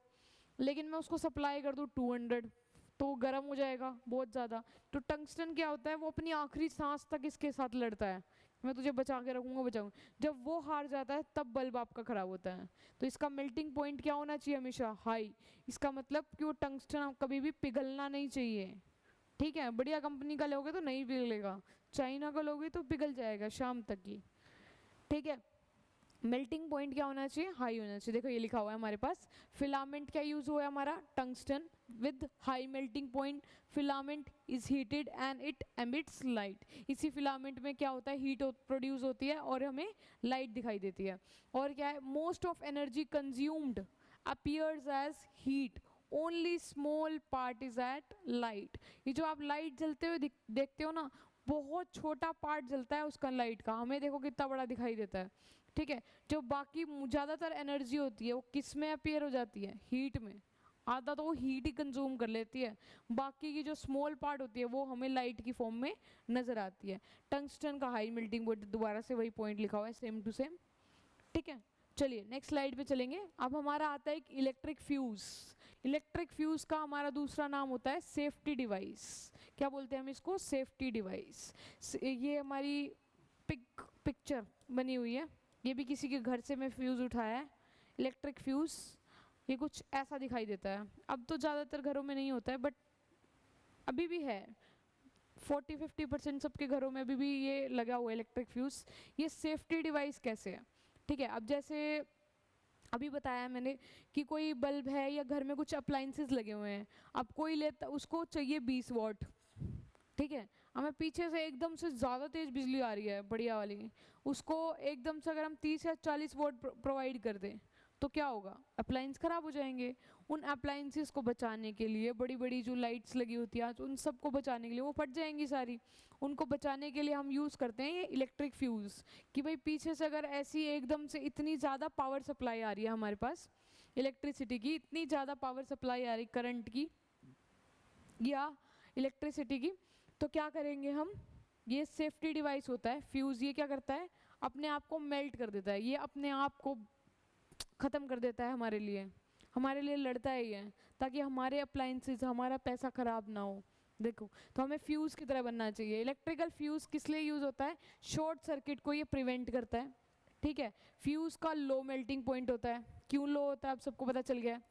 लेकिन मैं उसको सप्लाई कर दूँ 200, तो गर्म हो जाएगा बहुत ज़्यादा। तो टंगस्टन क्या होता है, वो अपनी आखिरी सांस तक इसके साथ लड़ता है, मैं तुझे बचा के रखूँगा बचाऊँगा, जब वो हार जाता है तब बल्ब आपका ख़राब होता है। तो इसका मेल्टिंग पॉइंट क्या होना चाहिए हमेशा हाई, इसका मतलब कि वो टंगस्टन कभी भी पिघलना नहीं चाहिए, ठीक है। बढ़िया कंपनी का लोगे तो नहीं पिघलेगा, चाइना का लोगे तो पिघल जाएगा शाम तक ही, ठीक है। मेल्टिंग पॉइंट क्या होना चाहिए हाई होना चाहिए। देखो ये लिखा हुआ है हमारे पास, फिलामेंट क्या यूज हुआ है हमारा tungsten with high melting point, filament is heated and it emits light. इसी फिलामेंट में क्या होता है हीट प्रोड्यूस होती है और हमें लाइट दिखाई देती है। और क्या है, most of energy consumed appears as heat, only small part is at light. ये जो आप लाइट जलते हुए देखते हो ना, बहुत छोटा पार्ट जलता है उसका लाइट का, हमें देखो कितना बड़ा दिखाई देता है, ठीक है। जो बाकी ज़्यादातर एनर्जी होती है वो किस में अपीयर हो जाती है, हीट में, आधा तो वो हीट ही कंज्यूम कर लेती है, बाकी की जो स्मॉल पार्ट होती है वो हमें लाइट की फॉर्म में नजर आती है। टंगस्टन का हाई मेल्टिंग पॉइंट, दोबारा से वही पॉइंट लिखा हुआ है सेम टू सेम, ठीक है। चलिए नेक्स्ट स्लाइड पे चलेंगे। अब हमारा आता है एक इलेक्ट्रिक फ्यूज। इलेक्ट्रिक फ्यूज का हमारा दूसरा नाम होता है सेफ्टी डिवाइस। क्या बोलते हैं हम इसको, सेफ्टी डिवाइस। ये हमारी पिक्चर बनी हुई है, ये भी किसी के घर से मैं फ्यूज उठाया है, इलेक्ट्रिक फ्यूज। ये कुछ ऐसा दिखाई देता है, अब तो ज़्यादातर घरों में नहीं होता है बट अभी भी है, 40-50% सबके घरों में अभी भी ये लगा हुआ है इलेक्ट्रिक फ्यूज। ये सेफ्टी डिवाइस कैसे है, ठीक है। अब जैसे अभी बताया मैंने कि कोई बल्ब है या घर में कुछ अप्लाइंसेस लगे हुए हैं, अब कोई लेता, उसको चाहिए 20 वॉट, ठीक है। हमें पीछे से एकदम से ज़्यादा तेज़ बिजली आ रही है बढ़िया वाली, उसको एकदम से अगर हम 30 या 40 वॉट प्रोवाइड कर दें तो क्या होगा, अप्लाइंस ख़राब हो जाएंगे। उन अप्लाइंसेस को बचाने के लिए बड़ी बड़ी जो लाइट्स लगी होती है आज, उन सबको बचाने के लिए वो फट जाएंगी सारी, उनको बचाने के लिए हम यूज़ करते हैं ये इलेक्ट्रिक फ्यूज़। कि भाई पीछे से अगर ऐसी एकदम से इतनी ज़्यादा पावर सप्लाई आ रही है हमारे पास, इलेक्ट्रिसिटी की इतनी ज़्यादा पावर सप्लाई आ रही, करंट की या इलेक्ट्रिसिटी की, तो क्या करेंगे हम, ये सेफ्टी डिवाइस होता है फ्यूज़, ये क्या करता है, अपने आप को मेल्ट कर देता है, ये अपने आप को ख़त्म कर देता है हमारे लिए लड़ता है ये, ताकि हमारे अप्लाइंसेस, हमारा पैसा ख़राब ना हो। देखो तो हमें फ्यूज़ की तरह बनना चाहिए। इलेक्ट्रिकल फ्यूज़ किस लिए यूज़ होता है, शॉर्ट सर्किट को ये प्रिवेंट करता है, ठीक है। फ्यूज़ का लो मेल्टिंग पॉइंट होता है, क्यों लो होता है अब सबको पता चल गया है,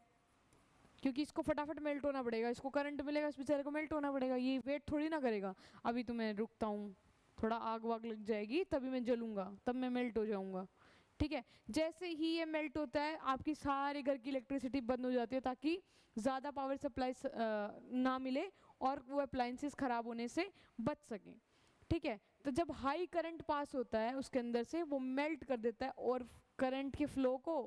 क्योंकि इसको फटाफट मेल्ट होना पड़ेगा, इसको करंट मिलेगा, इस बेचारे को मेल्ट होना पड़ेगा, ये वेट थोड़ी ना करेगा, अभी तो मैं रुकता हूँ, थोड़ा आग वाग लग जाएगी तभी मैं जलूंगा, तब मैं मेल्ट हो जाऊंगा, ठीक है। जैसे ही ये मेल्ट होता है आपकी सारे घर की इलेक्ट्रिसिटी बंद हो जाती है, ताकि ज़्यादा पावर सप्लाई ना मिले और वो अप्लाइंसेस ख़राब होने से बच सकें, ठीक है। तो जब हाई करंट पास होता है उसके अंदर से, वो मेल्ट कर देता है और करंट के फ्लो को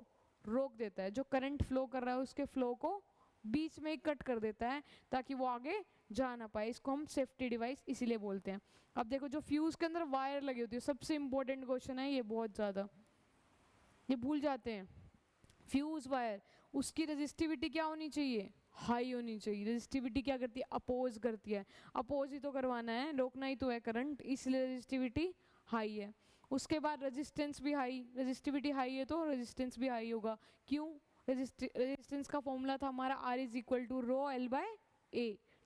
रोक देता है, जो करंट फ्लो कर रहा है उसके फ्लो को बीच में ही कट कर देता है, ताकि वो आगे जा ना पाए। इसको हम सेफ्टी डिवाइस इसीलिए बोलते हैं। अब देखो जो फ्यूज़ के अंदर वायर लगी होती है, सबसे इंपॉर्टेंट क्वेश्चन है ये, बहुत ज़्यादा ये भूल जाते हैं। फ्यूज वायर, उसकी रेजिस्टिविटी क्या होनी चाहिए, हाई होनी चाहिए। रेजिस्टिविटी क्या करती है, अपोज करती है, अपोज ही तो करवाना है, रोकना ही तो है करंट, इसलिए रेजिस्टिविटी हाई है। उसके बाद रेजिस्टेंस भी हाई, रेजिस्टिविटी हाई है तो रेजिस्टेंस भी हाई होगा। क्यों, रेजिस्टेंस का फॉर्मूला था हमारा R=ρL/A,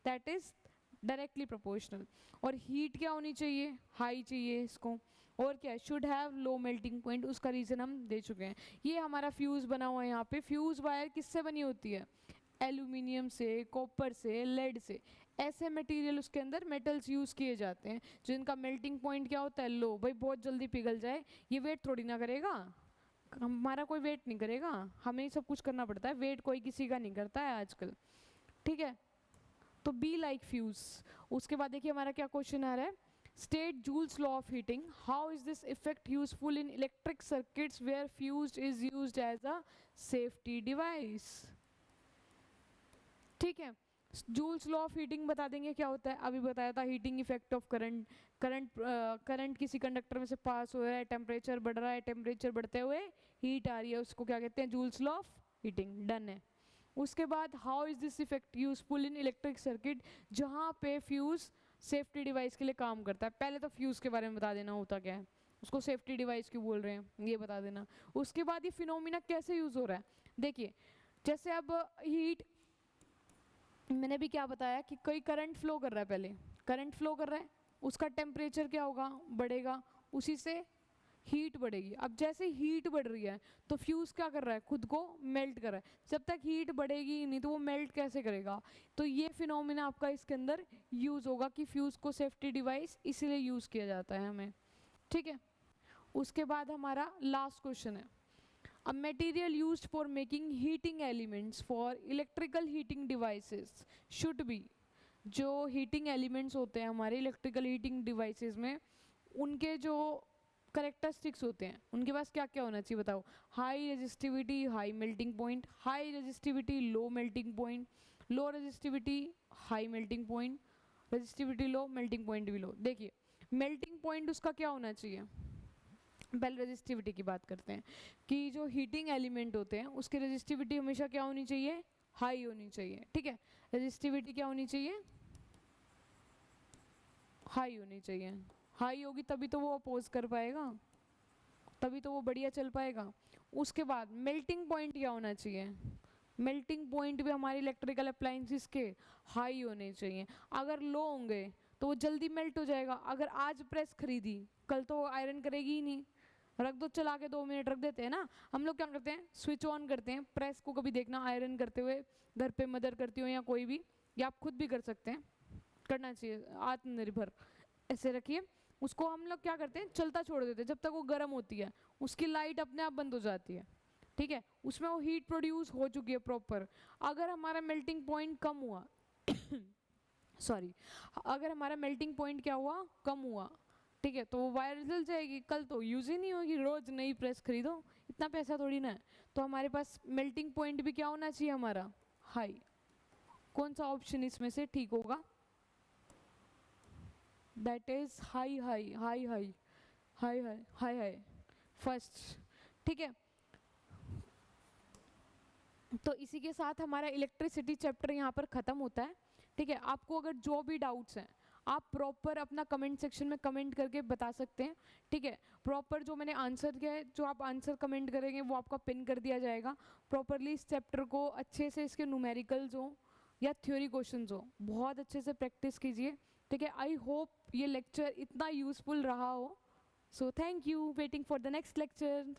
that is directly proportional. और हीट क्या होनी चाहिए, हाई चाहिए इसको। और क्या, should have low melting point, उसका रीज़न हम दे चुके हैं। ये हमारा फ्यूज़ बना हुआ है यहाँ पे। फ्यूज़ वायर किससे बनी होती है, एल्यूमिनियम से, कॉपर से, लेड से, ऐसे मटेरियल उसके अंदर मेटल्स यूज़ किए जाते हैं जिनका मेल्टिंग पॉइंट क्या होता है, लो। भाई बहुत जल्दी पिघल जाए, ये वेट थोड़ी ना करेगा, हमारा कोई वेट नहीं करेगा, हमें ही सब कुछ करना पड़ता है, वेट कोई किसी का नहीं करता है आजकल, ठीक है। तो बी लाइक फ्यूज। उसके बाद देखिए हमारा क्या क्वेश्चन आ रहा है, state Joule's law of heating, how is this effect useful in electric circuits where fuse is used as a safety device, ठीक है। जूल्स लॉ ऑफ हीटिंग बता देंगे क्या होता है, अभी बताया था, heating effect of current. Current किसी कंडक्टर में से पास हो रहा है, टेम्परेचर बढ़ रहा है, टेम्परेचर बढ़ते हुए हीट आ रही है, उसको क्या कहते हैं, joules law of heating, done है। उसके बाद how is this effect useful in electric circuit, जहाँ पे फ्यूज सेफ्टी डिवाइस के लिए काम करता है। पहले तो फ्यूज के बारे में बता देना होता क्या है, उसको सेफ्टी डिवाइस क्यों बोल रहे हैं ये बता देना। उसके बाद ये फिनोमिना कैसे यूज हो रहा है, देखिए जैसे अब हीट, मैंने भी क्या बताया कि कोई करंट फ्लो कर रहा है, पहले करंट फ्लो कर रहा है, उसका टेम्परेचर क्या होगा, बढ़ेगा, उसी से हीट बढ़ेगी। अब जैसे हीट बढ़ रही है तो फ्यूज़ क्या कर रहा है, खुद को मेल्ट कर रहा है। जब तक हीट बढ़ेगी नहीं तो वो मेल्ट कैसे करेगा, तो ये फिनोमिना आपका इसके अंदर यूज़ होगा कि फ्यूज़ को सेफ्टी डिवाइस इसीलिए यूज़ किया जाता है हमें, ठीक है। उसके बाद हमारा लास्ट क्वेश्चन है, a material used for making heating elements for electrical heating devices should be, जो हीटिंग एलिमेंट्स होते हैं हमारे इलेक्ट्रिकल हीटिंग डिवाइसेस में, उनके जो करेक्टरिस्टिक्स होते हैं, उनके पास क्या क्या होना चाहिए बताओ, high resistivity high melting point, high resistivity low melting point, low resistivity high melting point, resistivity low melting point भी लो। देखिए मेल्टिंग पॉइंट उसका क्या होना चाहिए? पहले रेजिस्टिविटी की बात करते हैं कि जो हीटिंग एलिमेंट होते हैं उसकी रेजिस्टिविटी हमेशा क्या होनी चाहिए? हाई होनी चाहिए, ठीक है। रेजिस्टिविटी क्या होनी चाहिए? हाई होनी चाहिए। हाई होगी तभी तो वो अपोज कर पाएगा, तभी तो वो बढ़िया चल पाएगा। उसके बाद मेल्टिंग पॉइंट क्या होना चाहिए? मेल्टिंग पॉइंट भी हमारे इलेक्ट्रिकल अप्लायंसेस के हाई होने चाहिए। अगर लो होंगे तो वो जल्दी मेल्ट हो जाएगा। अगर आज प्रेस खरीदी कल तो आयरन करेगी ही नहीं, रख दो चला के 2 मिनट रख देते हैं ना हम लोग। क्या करते हैं? स्विच ऑन करते हैं। प्रेस को कभी देखना आयरन करते हुए, घर पे मदर करती हो या कोई भी, या आप खुद भी कर सकते हैं, करना चाहिए, आत्मनिर्भर। ऐसे रखिए उसको, हम लोग क्या करते हैं चलता छोड़ देते हैं जब तक वो गर्म होती है, उसकी लाइट अपने आप बंद हो जाती है, ठीक है। उसमें वो हीट प्रोड्यूस हो चुकी है प्रॉपर। अगर हमारा मेल्टिंग पॉइंट कम हुआ सॉरी, अगर हमारा मेल्टिंग पॉइंट क्या हुआ? कम हुआ, ठीक है, तो वो वायर जल जाएगी, कल तो यूज ही नहीं होगी, रोज नई प्रेस खरीदो, इतना पैसा थोड़ी ना है। तो हमारे पास मेल्टिंग पॉइंट भी क्या होना चाहिए हमारा? हाई। कौन सा ऑप्शन इसमें से ठीक होगा? That is high high high high high high high high first, ठीक है। तो इसी के साथ हमारा इलेक्ट्रिसिटी चैप्टर यहाँ पर ख़त्म होता है, ठीक है। आपको अगर जो भी डाउट्स हैं आप प्रॉपर अपना कमेंट सेक्शन में कमेंट करके बता सकते हैं, ठीक है। प्रॉपर जो मैंने आंसर किया है, जो आप आंसर कमेंट करेंगे वो आपका पिन कर दिया जाएगा। प्रॉपरली इस चैप्टर को अच्छे से, इसके न्यूमेरिकल्स हो या थ्योरी क्वेश्चंस हो, बहुत अच्छे से प्रैक्टिस कीजिए, ठीक है। आई होप ये लेक्चर इतना यूज़फुल रहा हो। So thank you, waiting for the next lecture.